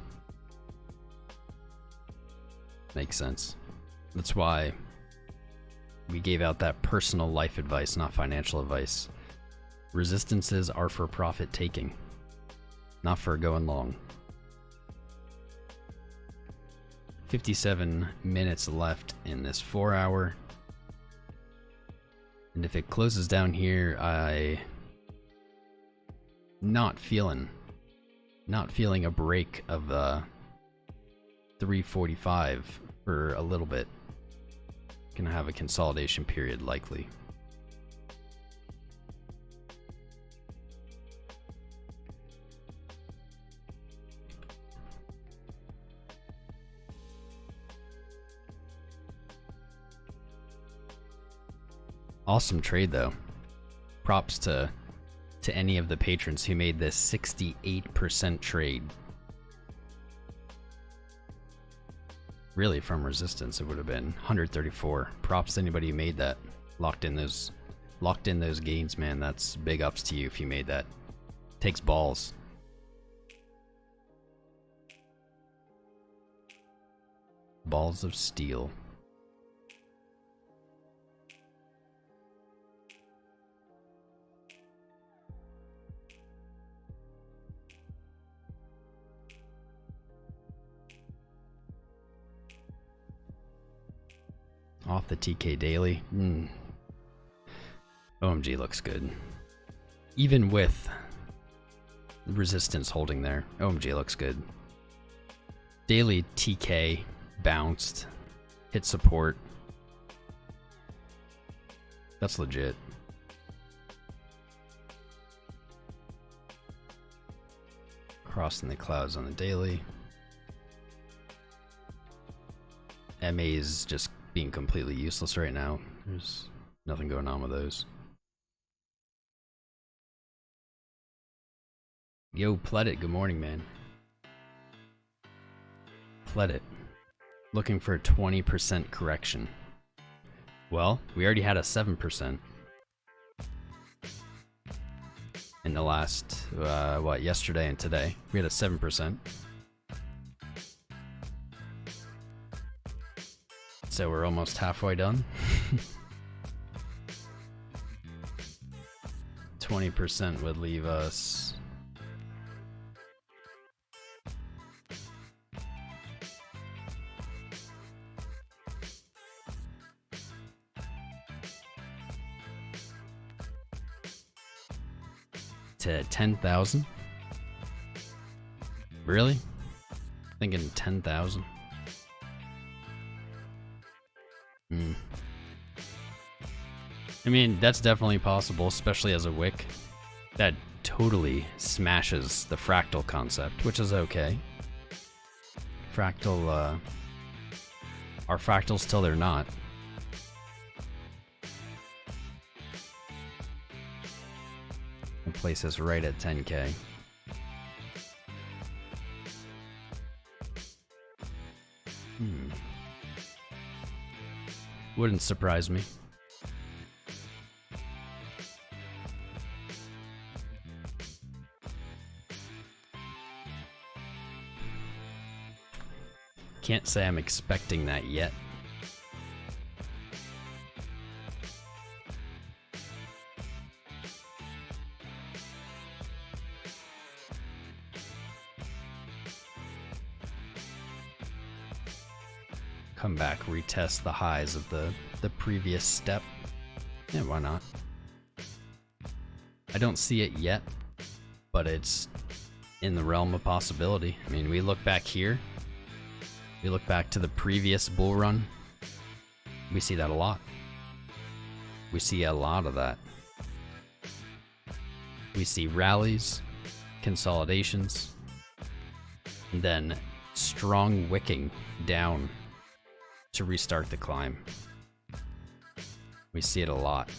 Makes sense. That's why we gave out that personal life advice, not financial advice. Resistances are for profit taking, not for going long. 57 minutes left in this 4 hour. And if it closes down here, not feeling a break of 345 for a little bit. Gonna have a consolidation period likely. Awesome trade though. Props to any of the patrons who made this 68% trade. Really, from resistance, it would have been 134. Props to anybody who made that. Locked in those gains, man. That's big ups to you if you made that. Takes balls. Balls of steel. Off the TK daily. OMG looks good. Even with resistance holding there, OMG looks good. Daily TK bounced, hit support. That's legit. Crossing the clouds on the daily. MA is just being completely useless right now. There's nothing going on with those. Yo, Pledit, good morning, man. Pledit. Looking for a 20% correction. Well, we already had a 7%. In the last, yesterday and today. We had a 7%. So we're almost halfway done. 20% would leave us to 10,000. Really? Thinking 10,000. I mean, that's definitely possible, especially as a wick. That totally smashes the fractal concept, which is okay. Fractal, are fractals till they're not. And place us right at 10K. Wouldn't surprise me. Can't say I'm expecting that yet. Come back, retest the highs of the previous step. Yeah, why not? I don't see it yet, but it's in the realm of possibility. I mean, we look back here, we look back to the previous bull run, we see that a lot. We see a lot of that. We see rallies, consolidations, and then strong wicking down to restart the climb. We see it a lot.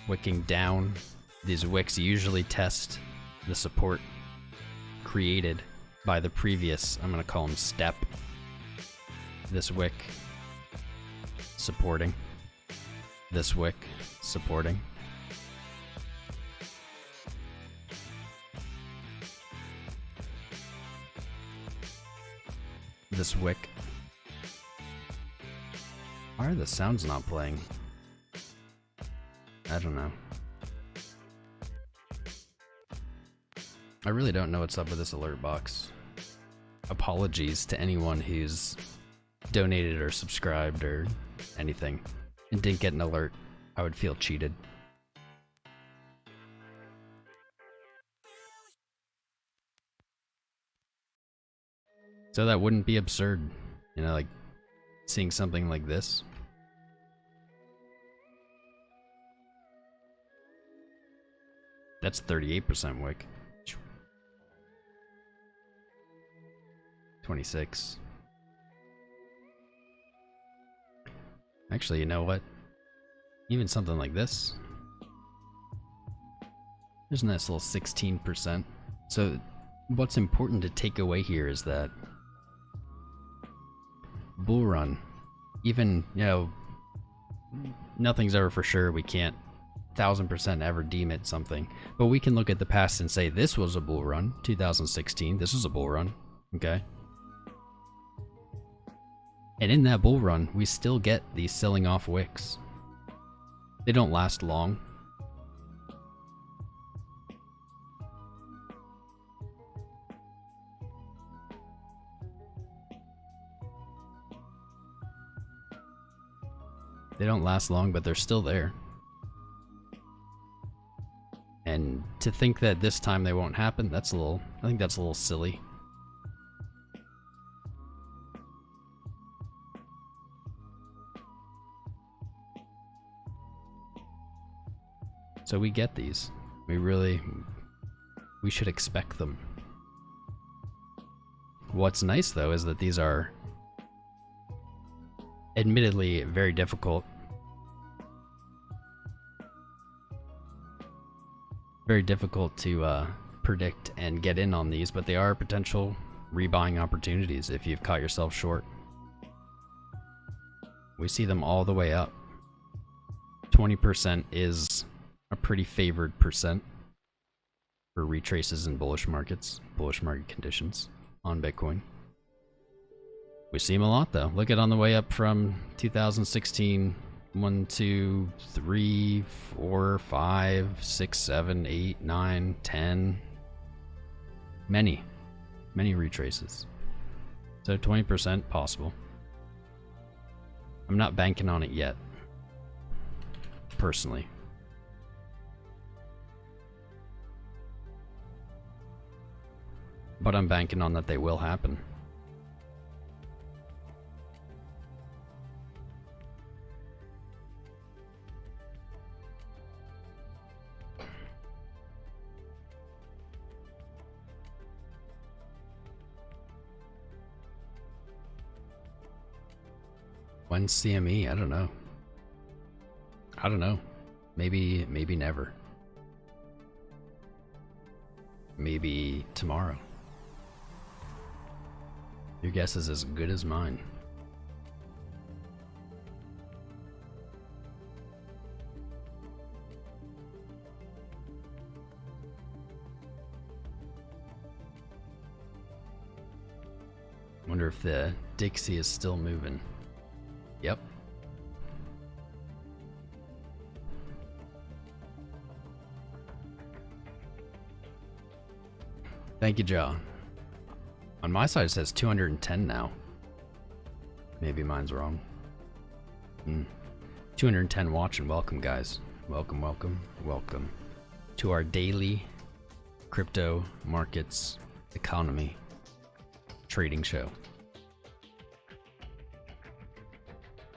Wicking down, these wicks usually test the support created by the previous, I'm going to call them step. This wick supporting. This wick supporting. This wick. Why are the sounds not playing? I don't know. I really don't know what's up with this alert box. Apologies to anyone who's donated or subscribed or anything and didn't get an alert. I would feel cheated. So that wouldn't be absurd, you know, like seeing something like this. That's 38% wick. 26. Actually, you know what? Even something like this. There's a nice little 16%. So what's important to take away here is that bull run, even, you know, nothing's ever for sure. We can't 1000% ever deem it something, but we can look at the past and say this was a bull run. 2016, this was a bull run. Okay, and in that bull run we still get these selling off wicks. They don't last long. They don't last long, but they're still there. And to think that this time they won't happen, that's a little, I think that's a little silly. So we get these. We should expect them. What's nice though is that these are admittedly very difficult. Very difficult to predict and get in on these, but they are potential rebuying opportunities if you've caught yourself short. We see them all the way up. 20% is a pretty favored percent for retraces in bullish markets, bullish market conditions on Bitcoin. We see them a lot though. Look at on the way up from 2016, 1, 2, 3, 4, 5, 6, 7, 8, 9, 10. Many retraces. So 20% possible. I'm not banking on it yet, personally. But I'm banking on that they will happen. When's CME? I don't know. I don't know. Maybe never. Maybe tomorrow. Your guess is as good as mine. Wonder if the Dixie is still moving. Yep. Thank you, John. On my side it says 210 now. Maybe mine's wrong. 210 watching. Welcome, guys. Welcome, welcome, welcome to our daily crypto markets economy trading show.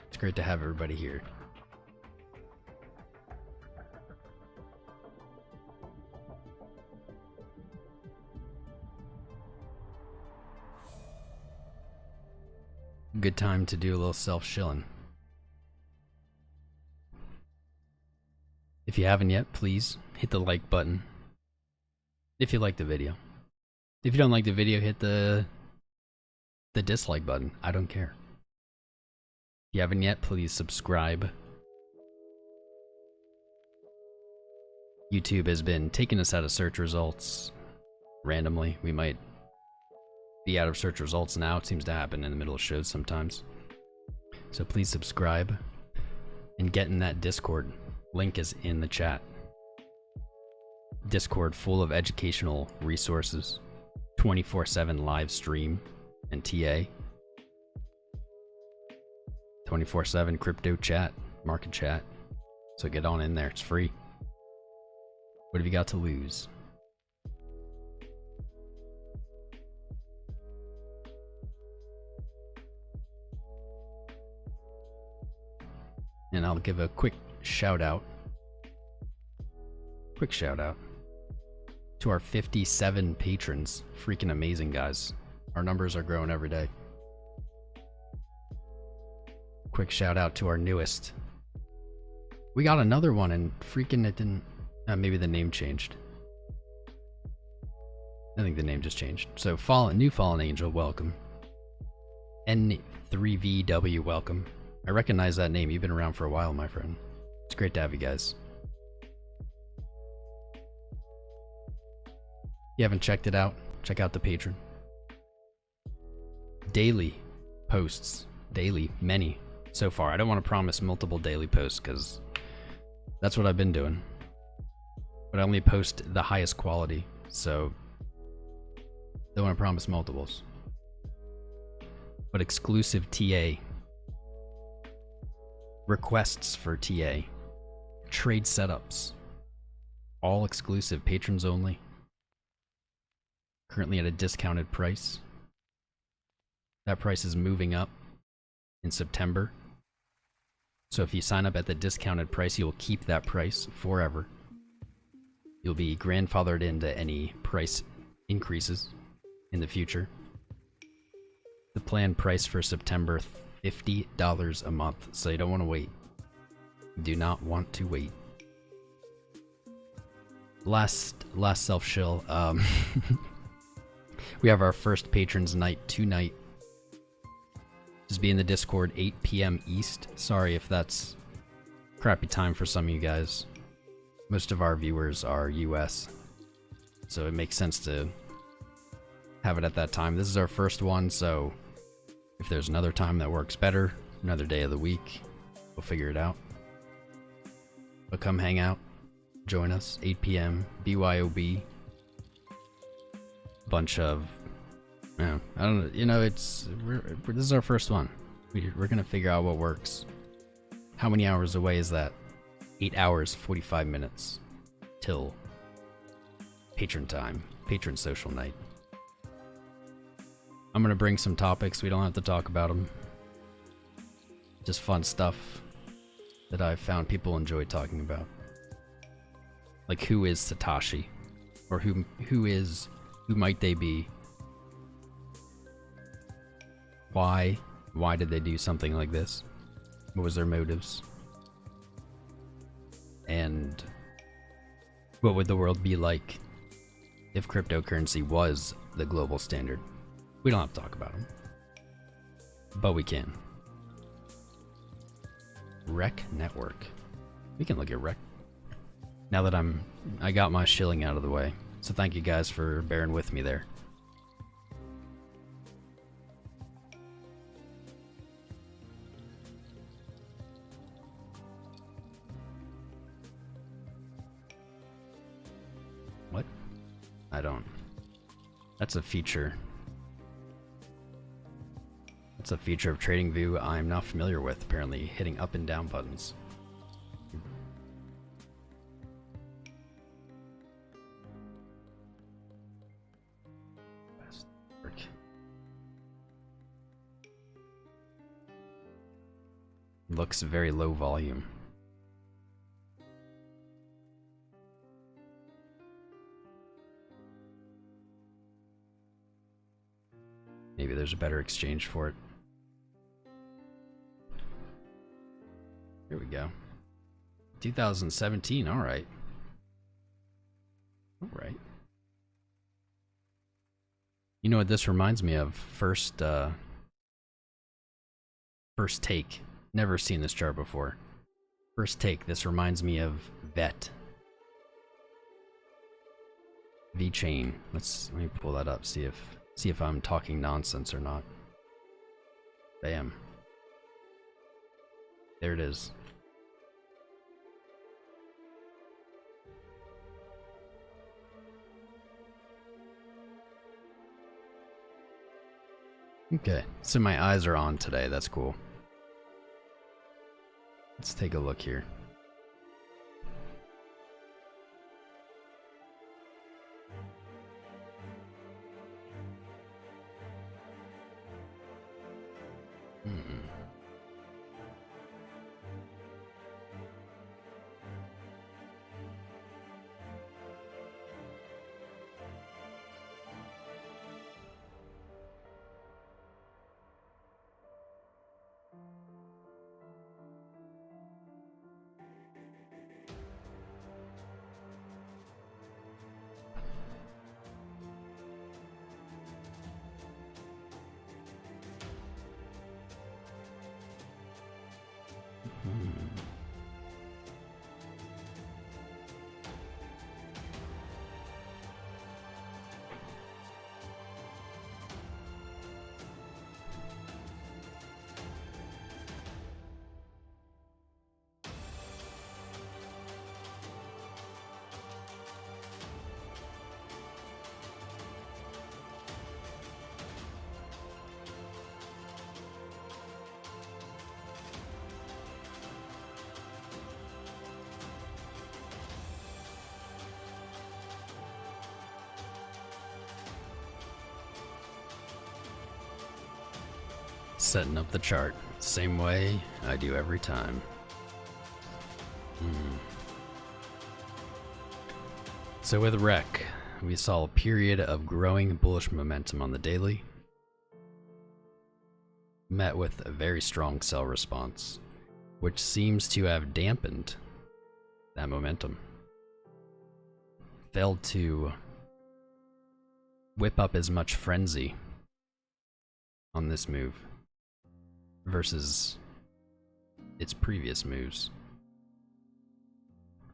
It's great to have everybody here. Good time to do a little self-shilling. If you haven't yet, please hit the like button. If you like the video. If you don't like the video, hit the dislike button. I don't care. If you haven't yet, please subscribe. YouTube has been taking us out of search results randomly. We might be out of search results now. It seems to happen in the middle of shows sometimes. So please subscribe and get in that Discord. Link is in the chat. Discord full of educational resources, 24/7 live stream and TA, 24/7 crypto chat, market chat. So get on in there, it's free. What have you got to lose? And I'll give a quick shout out to our 57 patrons. Freaking amazing, guys. Our numbers are growing every day. Quick shout out to our newest. We got another one and freaking it didn't, maybe the name changed. I think the name just changed. So new Fallen Angel, welcome. N3VW, welcome. I recognize that name. You've been around for a while, my friend. It's great to have you guys. If you haven't checked it out, check out the Patreon. Daily posts. Daily. Many so far. I don't want to promise multiple daily posts because that's what I've been doing. But I only post the highest quality, so don't want to promise multiples. But exclusive TA. Requests for TA. Trade setups. All exclusive, patrons only. Currently at a discounted price. That price is moving up in September. So if you sign up at the discounted price, you'll keep that price forever. You'll be grandfathered into any price increases in the future. The planned price for September, $50 a month, so you don't want to wait. Do not want to wait. Last self-shill, we have our first patrons night tonight. Just be in the Discord 8 p.m. East. Sorry if that's crappy time for some of you guys. Most of our viewers are US, so it makes sense to have it at that time. This is our first one, so if there's another time that works better, another day of the week, we'll figure it out. But come hang out, join us, 8 p.m. BYOB. Bunch of, I don't know, you know, this is our first one. We're gonna figure out what works. How many hours away is that? 8 hours, 45 minutes till patron time, patron social night. I'm gonna bring some topics. We don't have to talk about them. Just fun stuff that I've found people enjoy talking about. Like, who is Satoshi? Or who might they be? Why did they do something like this? What was their motives? And what would the world be like if cryptocurrency was the global standard? We don't have to talk about them, but we can. Rec network. We can look at rec. Now that I got my shilling out of the way. So thank you guys for bearing with me there. What? I don't. That's a feature. That's a feature of TradingView I'm not familiar with, apparently, hitting up and down buttons. Looks very low volume. Maybe there's a better exchange for it. Here we go. 2017, alright. Alright. You know what this reminds me of? First take. Never seen this chart before. First take, this reminds me of VET. V-chain. Let me pull that up, see if I'm talking nonsense or not. Bam. There it is. Okay, so my eyes are on today, that's cool. Let's take a look here. Setting up the chart, same way I do every time. So with REC, we saw a period of growing bullish momentum on the daily, met with a very strong sell response, which seems to have dampened that momentum. Failed to whip up as much frenzy on this move versus its previous moves.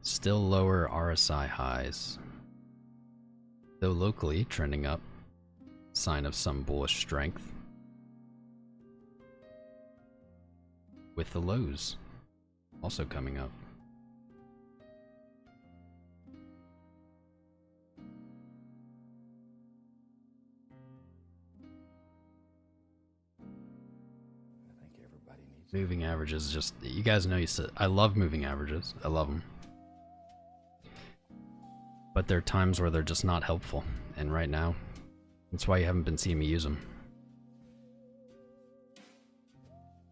Still lower RSI highs, though locally trending up, sign of some bullish strength, with the lows also coming up. Moving averages, just, you guys know, I love moving averages. I love them. But there are times where they're just not helpful. And right now, that's why you haven't been seeing me use them.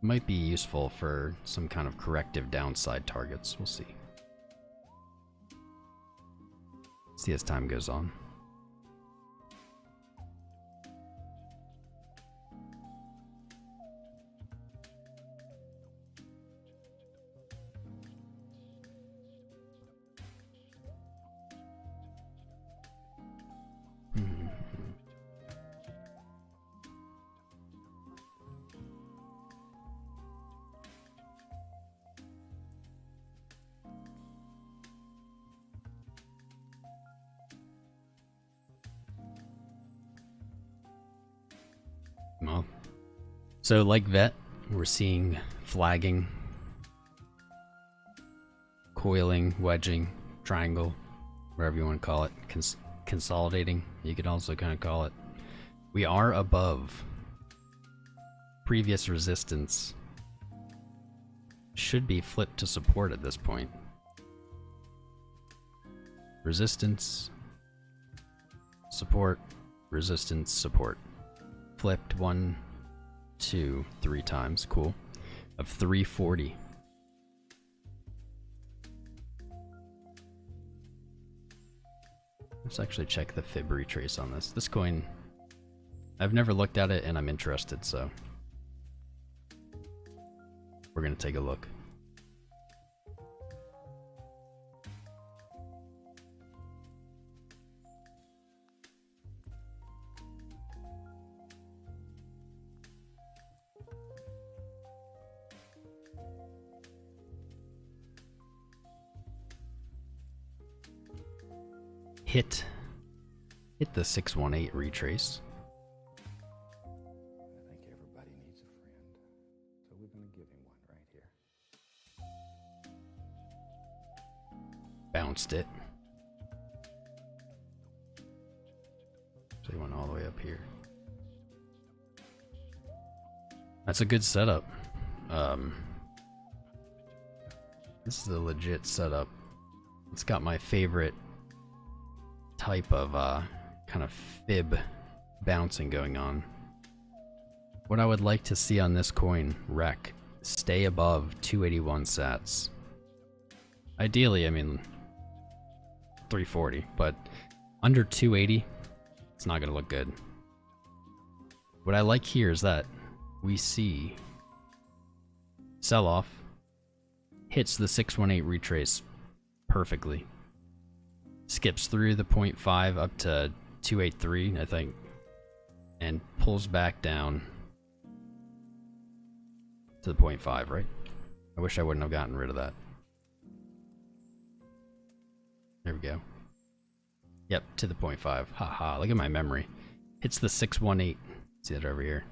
Might be useful for some kind of corrective downside targets. We'll see. See as time goes on. Well, so like VET, we're seeing flagging, coiling, wedging, triangle, whatever you want to call it, consolidating, you could also kind of call it. We are above previous resistance. Should be flipped to support at this point. Resistance, support, resistance, support. Flipped 1, 2, 3 times, cool. Of 340. Let's actually check the fib retrace on this. This coin, I've never looked at it and I'm interested, so we're gonna take a look. Hit the 618 retrace. I think everybody needs a friend, so we're going to give him one right here. Bounced it. So he went all the way up here. That's a good setup. This is a legit setup. It's got my favorite type of kind of fib bouncing going on. What I would like to see on this coin, REC, stay above 281 sats. Ideally, I mean 340, but under 280, it's not gonna look good. What I like here is that we see sell off, hits the 618 retrace perfectly. Skips through the 0.5 up to 283, I think, and pulls back down to the 0.5, right? I wish I wouldn't have gotten rid of that. There we go. Yep, to the 0.5. Haha, look at my memory. Hits the 618. See that over here.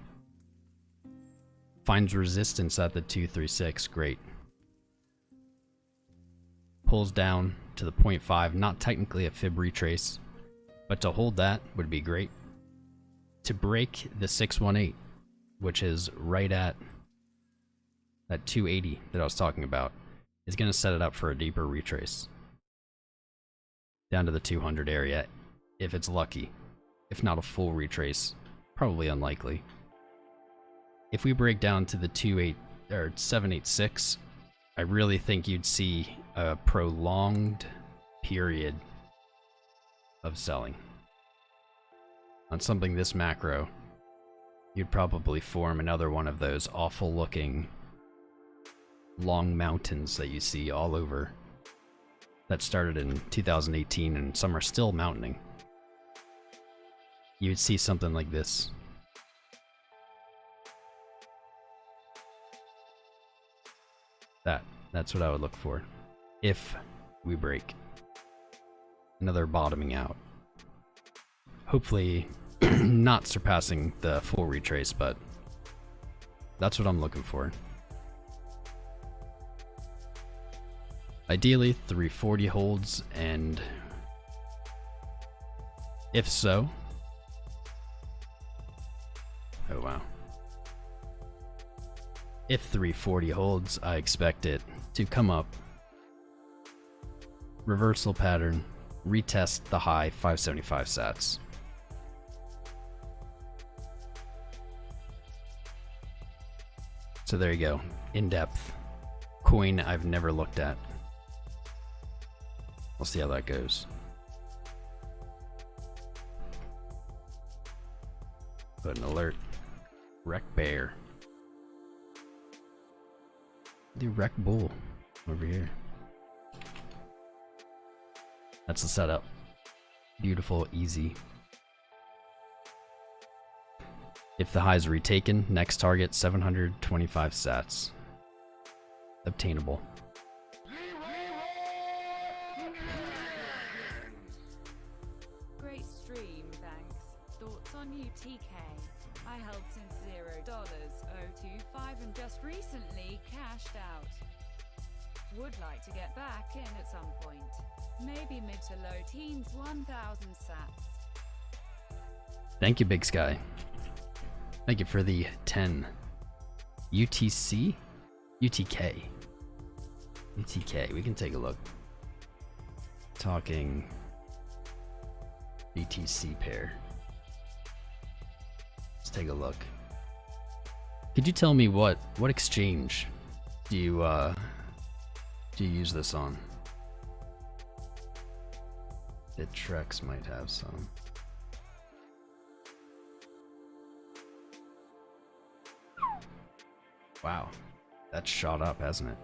Finds resistance at the 236. Great. Pulls down to the 0.5, not technically a fib retrace, but to hold that would be great. To break the 618, which is right at that 280 that I was talking about, is going to set it up for a deeper retrace. Down to the 200 area, if it's lucky. If not a full retrace, probably unlikely. If we break down to the 786, I really think you'd see a prolonged period of selling. On something this macro, you'd probably form another one of those awful looking long mountains that you see all over that started in 2018 and some are still mountaining. You'd see something like this. That's what I would look for if we break. Another bottoming out. Hopefully not surpassing the full retrace, but that's what I'm looking for. Ideally 340 holds, and if so, oh wow. If 340 holds, I expect it to come up, reversal pattern, retest the high 575 sats. So there you go, in depth. Coin I've never looked at. We'll see how that goes. Put an alert. REC bear. The REC bull over here. That's the setup. Beautiful, easy. If the highs retaken, next target 725 sats. Obtainable. Great stream, thanks. Thoughts on UTK? I held since $0.025 and just recently cashed out. Would like to get back in at some point. Maybe mid to low teens, 1,000 sats. Thank you, Big Sky. Thank you for the 10. UTC? UTK. UTK, we can take a look. Talking BTC pair. Let's take a look. Could you tell me what exchange do you use this on? Bittrex might have some. Wow, that's shot up, hasn't it?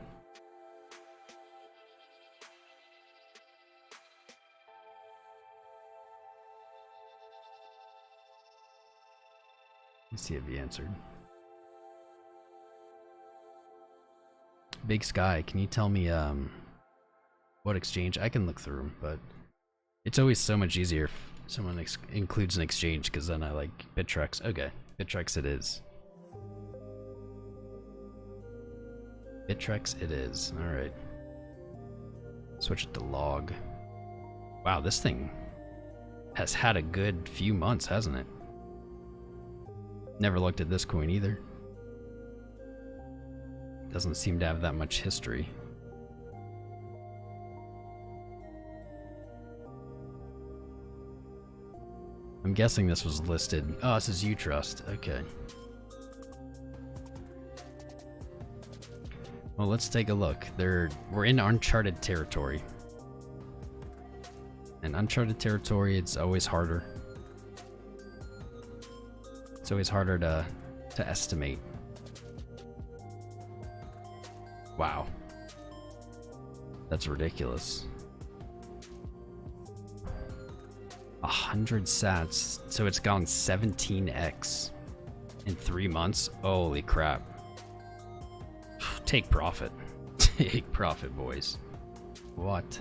Let's see if he answered. Big Sky, can you tell me what exchange? I can look through them, but it's always so much easier if someone includes an exchange, because then I like Bittrex. Okay, Bittrex it is. Bittrex it is. Alright. Switch it to log. Wow, this thing has had a good few months, hasn't it? Never looked at this coin either. Doesn't seem to have that much history. I'm guessing this was listed. Oh, this is Utrust. Okay. Well, let's take a look. We're in uncharted territory. And uncharted territory, it's always harder. It's always harder to estimate. Wow. That's ridiculous. 100 sats. So it's gone 17x in 3 months. Holy crap. Take profit. Take profit, boys. What?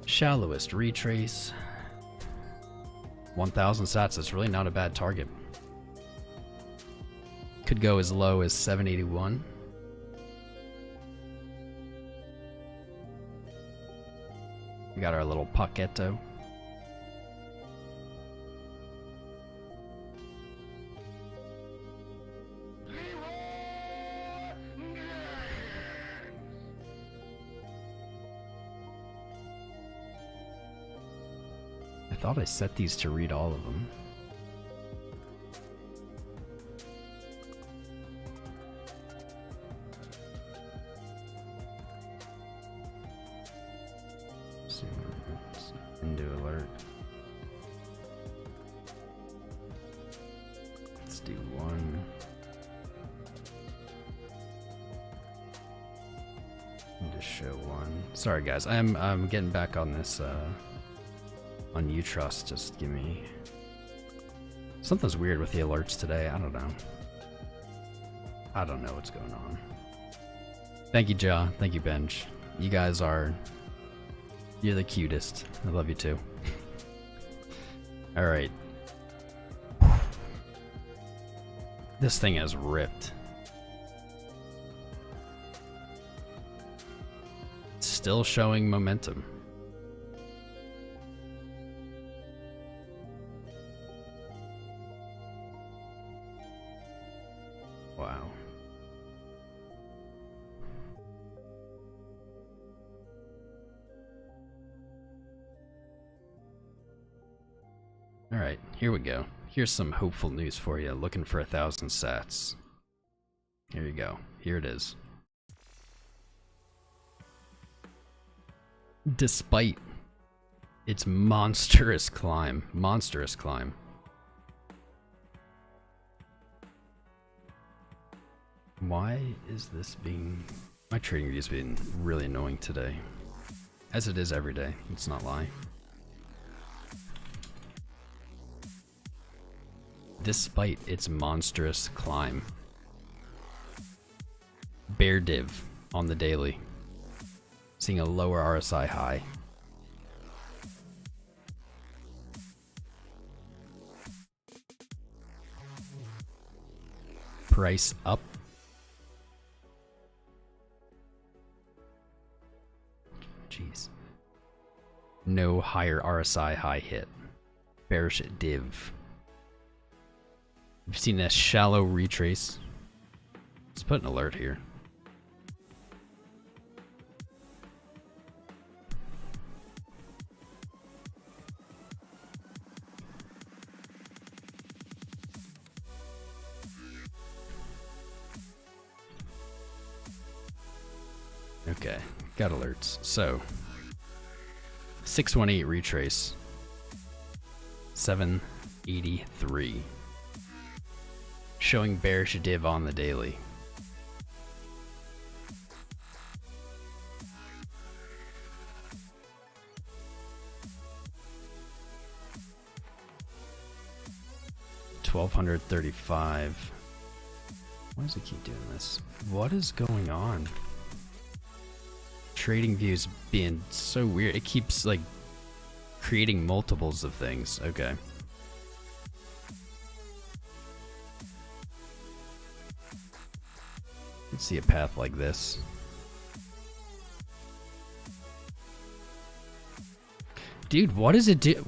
Shallowest retrace. 1,000 sats. That's really not a bad target. Could go as low as 781. We got our little Paquetto. I thought I set these to read all of them. Into alert. Let's do one. And just show one. Sorry guys, I'm getting back on this on Utrust. Just give me something's weird with the alerts today. I don't know. I don't know what's going on. Thank you, Ja. Thank you, Benj. You guys are You're the cutest. I love you too. Alright. This thing has ripped. It's still showing momentum. Wow. Alright, here we go. Here's some hopeful news for you. Looking for 1,000 sats. Here you go. Here it is. Despite its monstrous climb. Why is this being... My trading view's been really annoying today. As it is every day, let's not lie. Despite its monstrous climb. Bear div on the daily. Seeing a lower RSI high. price up. Jeez. No higher RSI high hit. Bearish div. We've seen a shallow retrace. Let's put an alert here. Okay, got alerts. So 618 retrace. 783. Showing bearish div on the daily. $1,235. Why does it keep doing this? What is going on? Trading views being so weird. It keeps like creating multiples of things. Okay. Let's see a path like this. Dude, what does it do?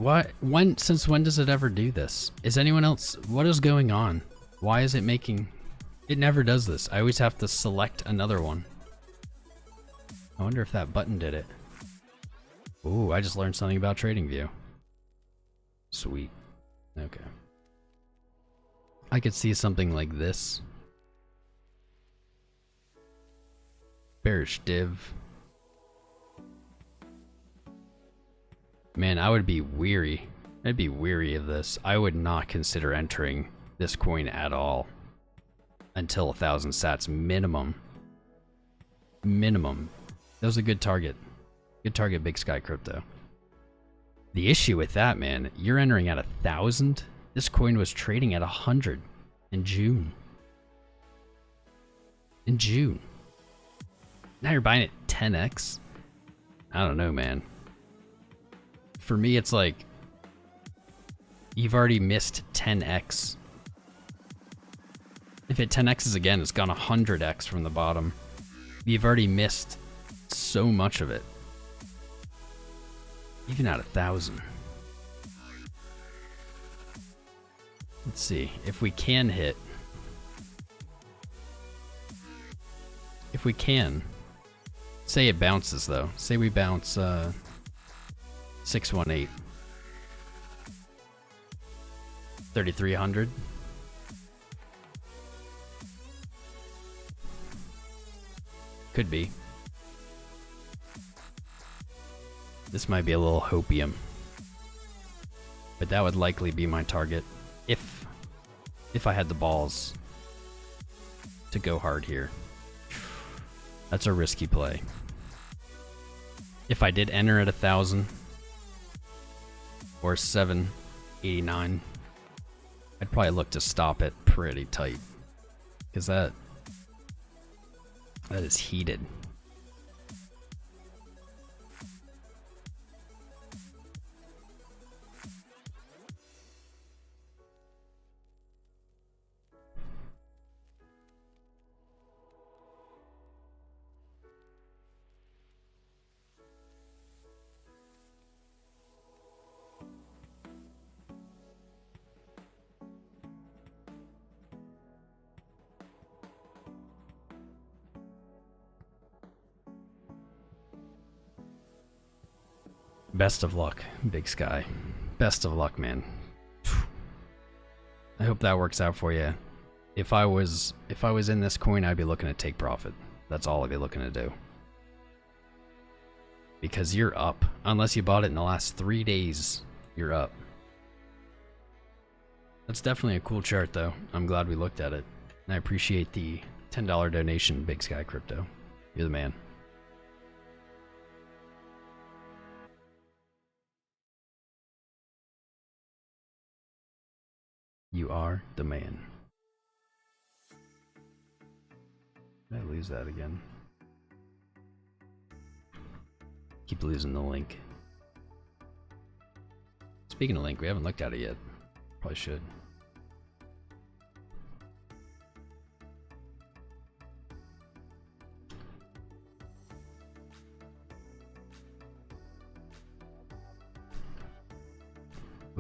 Since when does it ever do this? Is anyone else, what is going on? Why is it making, it never does this. I always have to select another one. I wonder if that button did it. Ooh, I just learned something about TradingView. Sweet. Okay. I could see something like this. Bearish div. Man, I would be weary. I'd be weary of this. I would not consider entering this coin at all until 1,000 sats minimum. Minimum. That was a good target. Good target, Big Sky Crypto. The issue with that, man, you're entering at 1,000. This coin was trading at 100 in June. In June. Now you're buying it 10x. I don't know, man. For me, it's like you've already missed 10x. If it 10x's again, it's gone 100x from the bottom. You've already missed so much of it. Even at 1,000. Let's see if we can hit. If we can. Say it bounces though. Say we bounce 618. 3,300. Could be. This might be a little hopium. But that would likely be my target if I had the balls to go hard here. That's a risky play. If I did enter at 1,000 or 789, I'd probably look to stop it pretty tight because that is heated. Best of luck, Big Sky. Best of luck, man. I hope that works out for you. If I was in this coin, I'd be looking to take profit. That's all I'd be looking to do. Because you're up. Unless you bought it in the last 3 days, you're up. That's definitely a cool chart, though. I'm glad we looked at it. And I appreciate the $10 donation, Big Sky Crypto. You're the man. You are the man. Did I lose that again? Keep losing the link. Speaking of link, we haven't looked at it yet. Probably should.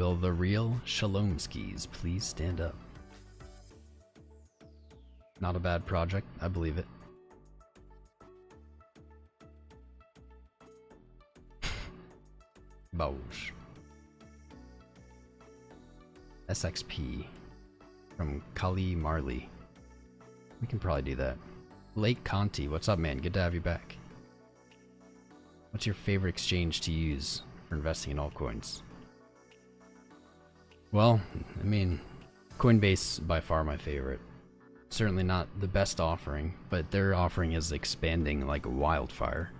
Will the real Shalomskis please stand up? Not a bad project, I believe it. Bausch. SXP from Kali Marley. We can probably do that. Lake Conti, what's up, man? Good to have you back. What's your favorite exchange to use for investing in altcoins? Well, I mean, Coinbase by far my favorite. Certainly not the best offering, but their offering is expanding like wildfire.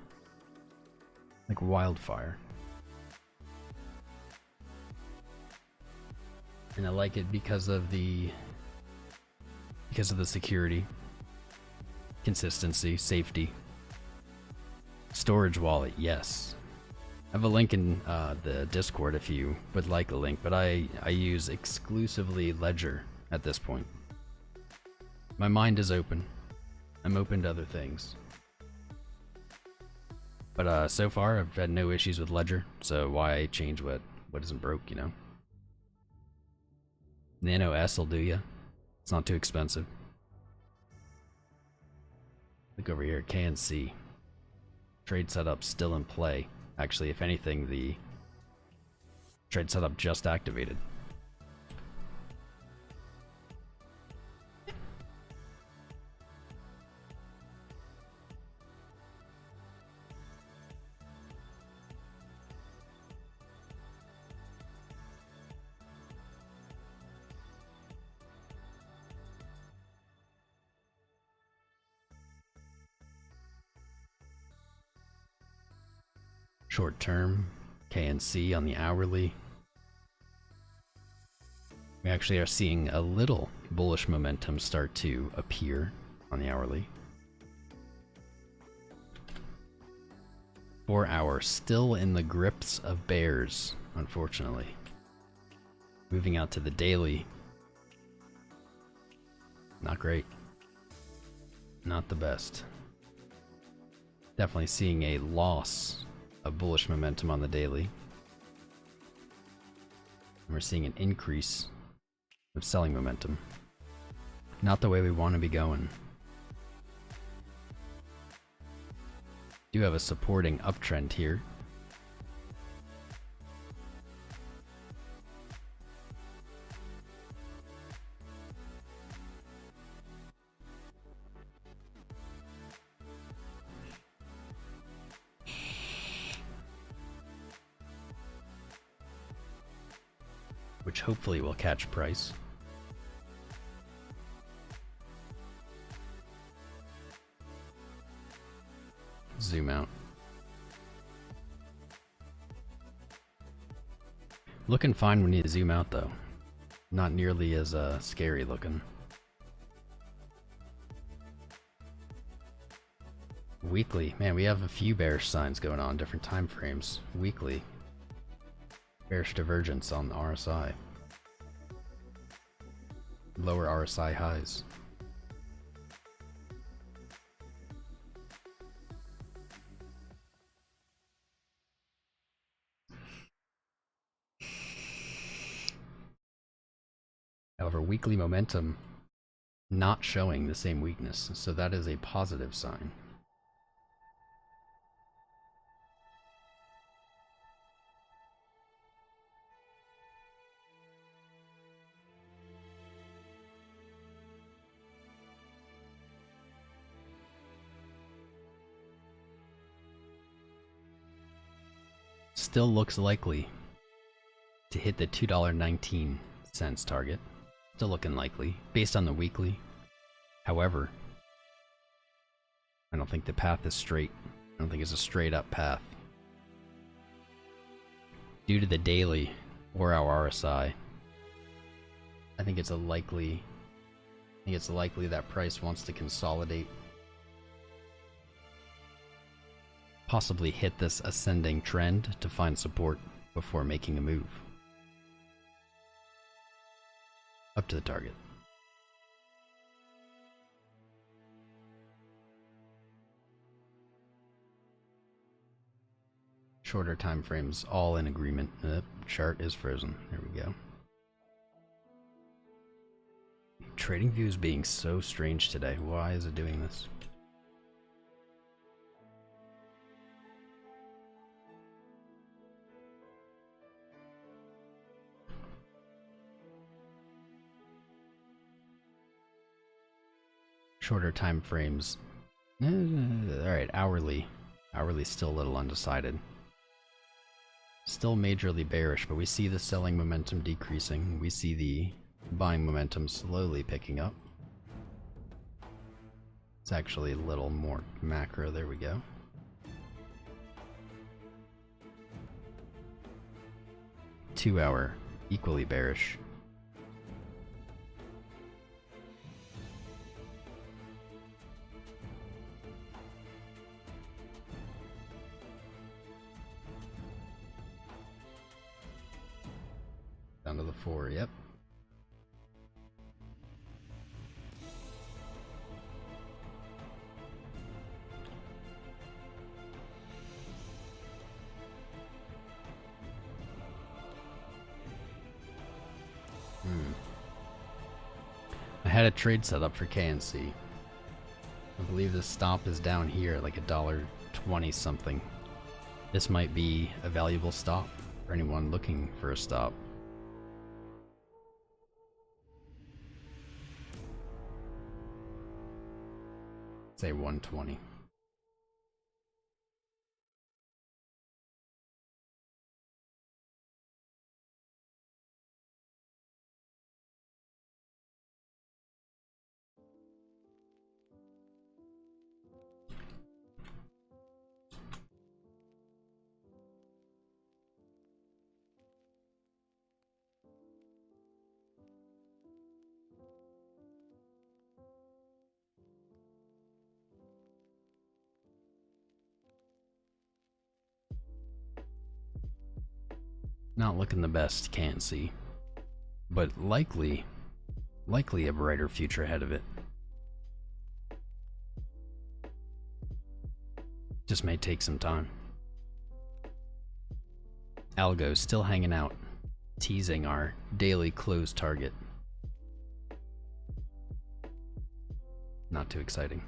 Like wildfire. And I like it because of the security, consistency, safety. Storage wallet, yes. I have a link in the Discord if you would like a link, but I use exclusively Ledger at this point. My mind is open. I'm open to other things. But so far I've had no issues with Ledger, so why change what isn't broke, you know? Nano S will do ya. It's not too expensive. Look over here, KNC. Trade setup still in play. Actually, if anything, the trade setup just activated. Short term, KNC on the hourly. We actually are seeing a little bullish momentum start to appear on the hourly. 4 hour still in the grips of bears, unfortunately. Moving out to the daily. Not great. Not the best. Definitely seeing a loss of bullish momentum on the daily. And we're seeing an increase of selling momentum. Not the way we want to be going. Do have a supporting uptrend here. Which hopefully will catch price. Zoom out. Looking fine when you zoom out though. Not nearly as scary looking. Weekly. Man, we have a few bearish signs going on, different time frames. Weekly. Bearish divergence on the RSI. Lower RSI highs. However, weekly momentum not showing the same weakness, so that is a positive sign. Still looks likely to hit the $2.19 target. Still looking likely, based on the weekly. However, I don't think the path is straight. I don't think it's a straight up path. Due to the daily or our RSI, I think it's likely that price wants to consolidate. Possibly hit this ascending trend to find support before making a move. Up to the target. Shorter time frames, all in agreement. Chart is frozen. There we go. TradingView is being so strange today. Why is it doing this? Shorter time frames. Alright, hourly. Hourly still a little undecided. Still majorly bearish, but we see the selling momentum decreasing. We see the buying momentum slowly picking up. It's actually a little more macro. There we go. Two-hour, equally bearish. Down to the 4, yep. I had a trade set up for KNC. I believe the stop is down here, like $1.20 something. This might be a valuable stop for anyone looking for a stop. Say 120. Not looking the best, can't see. But likely a brighter future ahead of it. Just may take some time. Algo still hanging out, teasing our daily close target. Not too exciting.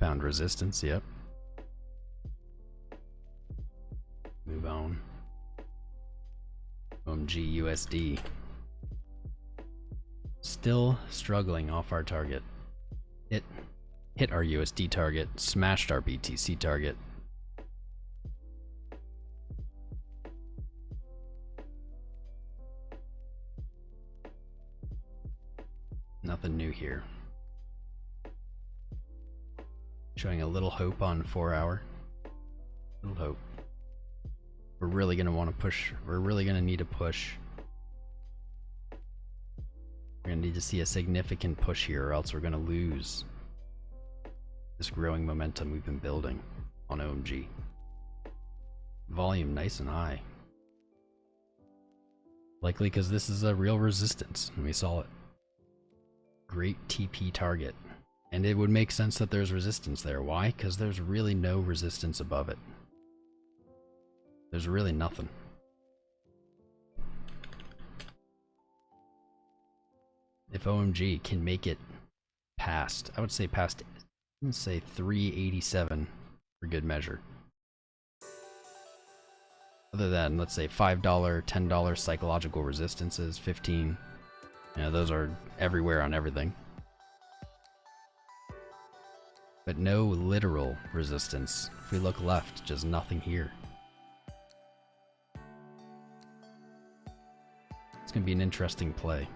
Found resistance, yep. Move on. OMG USD. Still struggling off our target. It hit our USD target, smashed our BTC target. Nothing new here. Showing a little hope on 4 hour. Little hope. We're really going to want to push. We're really going to need a push. We're going to need to see a significant push here, or else we're going to lose this growing momentum we've been building on OMG. Volume nice and high. Likely because this is a real resistance, and we saw it. Great TP target. And it would make sense that there's resistance there. Why? Because there's really no resistance above it. There's really nothing. If OMG can make it past, I would say past, let's say 387 for good measure. Other than, let's say $5, $10 psychological resistances, 15. You know, those are everywhere on everything. But no literal resistance. If we look left, just nothing here. It's going to be an interesting play.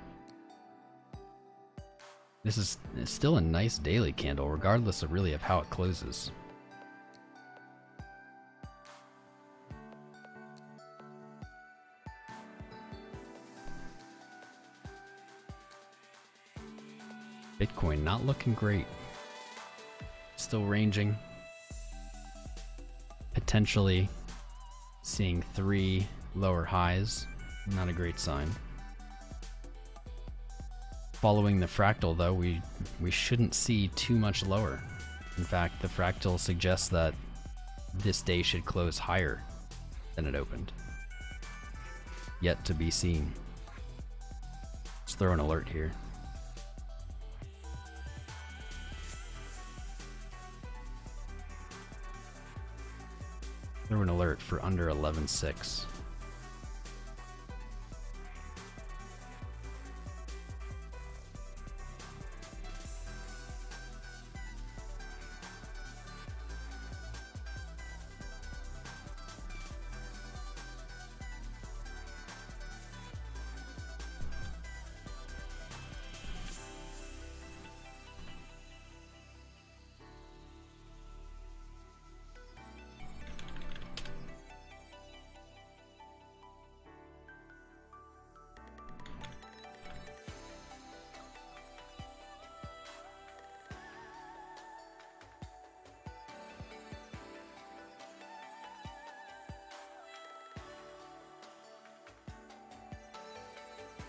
This is still a nice daily candle, regardless of really of how it closes. Bitcoin not looking great. Still ranging. Potentially seeing 3 lower highs. Not a great sign. Following the fractal, though, we shouldn't see too much lower. In fact, the fractal suggests that this day should close higher than it opened. Yet to be seen. Let's throw an alert here. Throw an alert for under 11.6.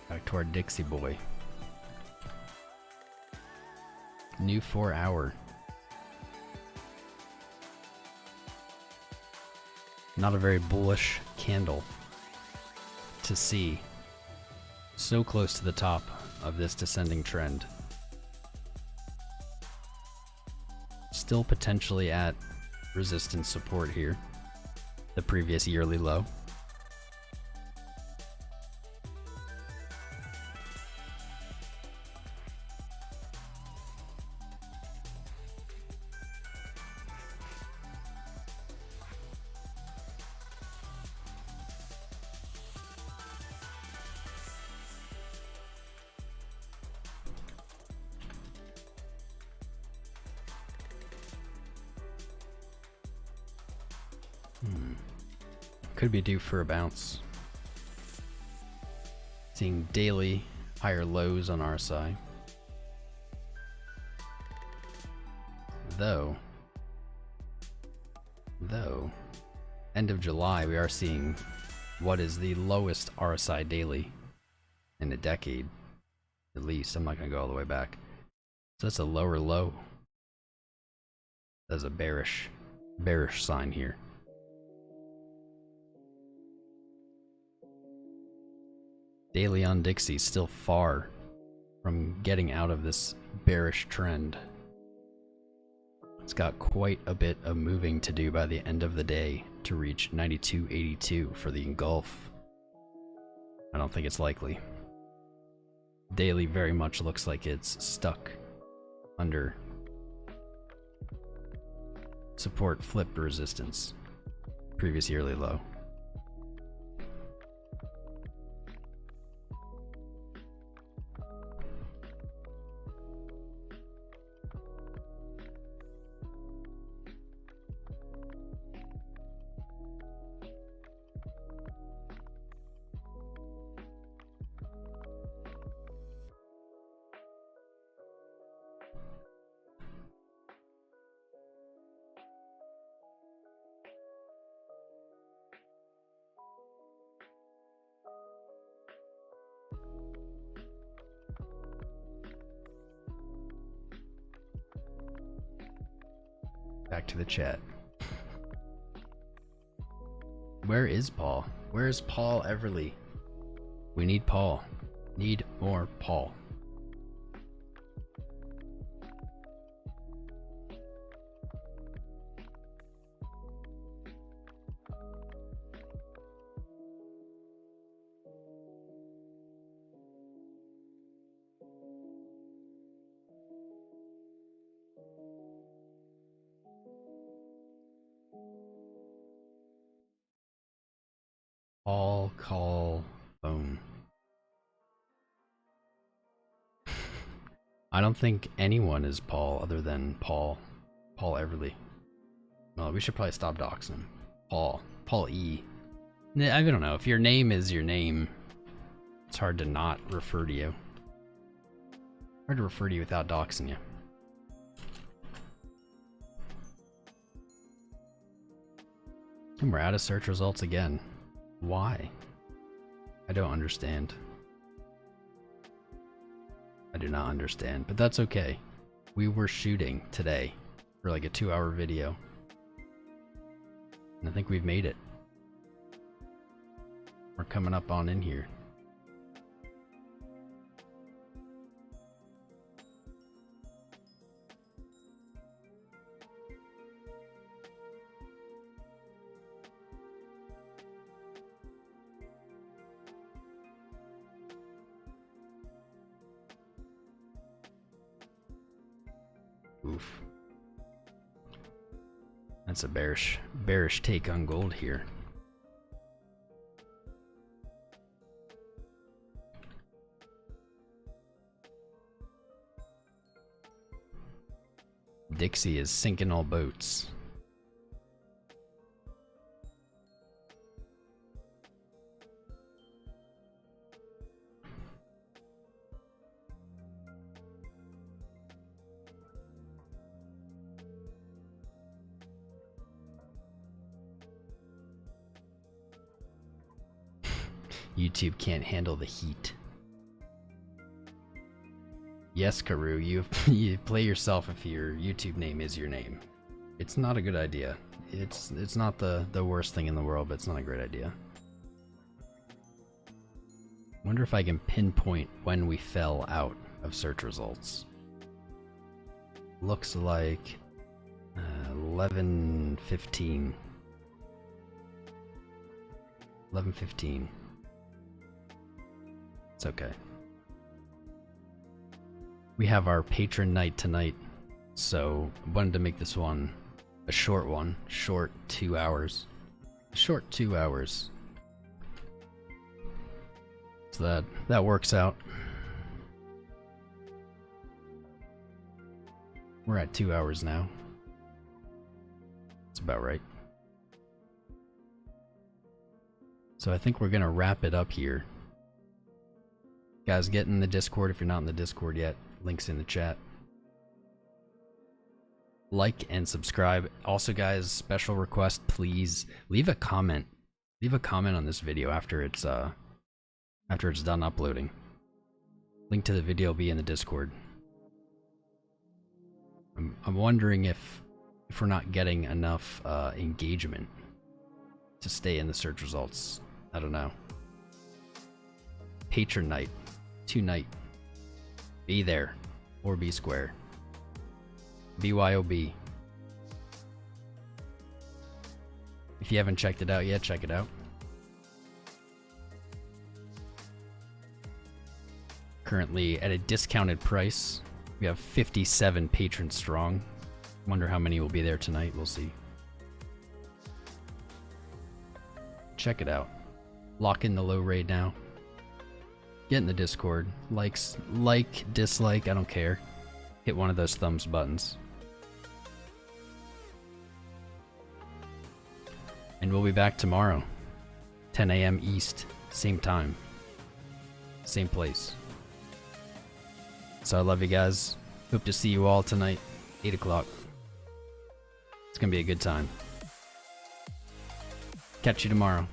Back to our Dixie boy. New 4 hour. Not a very bullish candle to see. So close to the top of this descending trend. Still potentially at resistance support here. The previous yearly low. Could be due for a bounce. Seeing daily higher lows on RSI. Though, end of July, we are seeing what is the lowest RSI daily in a decade, at least. I'm not going to go all the way back. So that's a lower low. That's a bearish sign here. Daily on Dixie still far from getting out of this bearish trend. It's got quite a bit of moving to do by the end of the day to reach 92.82 for the engulf. I don't think it's likely. Daily very much looks like it's stuck under support flip resistance, previous yearly low. Back to the chat. Where is Paul? Where is Paul Everly? We need Paul. Need more Paul. Paul, call, phone. I don't think anyone is Paul other than Paul Everly. Well, we should probably stop doxing him. Paul E. I don't know, if your name is your name, it's hard to not refer to you. Hard to refer to you without doxing you. And we're out of search results again. Why? I don't understand. I do not understand, but that's okay. We were shooting today for like a 2-hour video. And I think we've made it. We're coming up on in here. Oof. That's a bearish take on gold here. Dixie is sinking all boats. YouTube can't handle the heat. Yes, Karu, you play yourself if your YouTube name is your name. It's not a good idea. It's not the worst thing in the world, but it's not a great idea. Wonder if I can pinpoint when we fell out of search results. Looks like 11:15. 11:15. It's okay. We have our patron night tonight, so I wanted to make this one a short one. Short 2 hours. Short 2 hours. So that works out. We're at 2 hours now. That's about right. So I think we're gonna wrap it up here. Guys, get in the Discord if you're not in the Discord yet. Links in the chat. Like and subscribe. Also, guys, special request, please leave a comment. Leave a comment on this video after it's done uploading. Link to the video will be in the Discord. I'm wondering if we're not getting enough engagement to stay in the search results. I don't know. Patron night. Tonight. Be there. Or be square. BYOB. If you haven't checked it out yet, check it out. Currently at a discounted price. We have 57 patrons strong. Wonder how many will be there tonight. We'll see. Check it out. Lock in the low raid now. Get in the Discord. Like, dislike, I don't care. Hit one of those thumbs buttons. And we'll be back tomorrow. 10 a.m. East. Same time. Same place. So I love you guys. Hope to see you all tonight. 8 o'clock. It's gonna be a good time. Catch you tomorrow.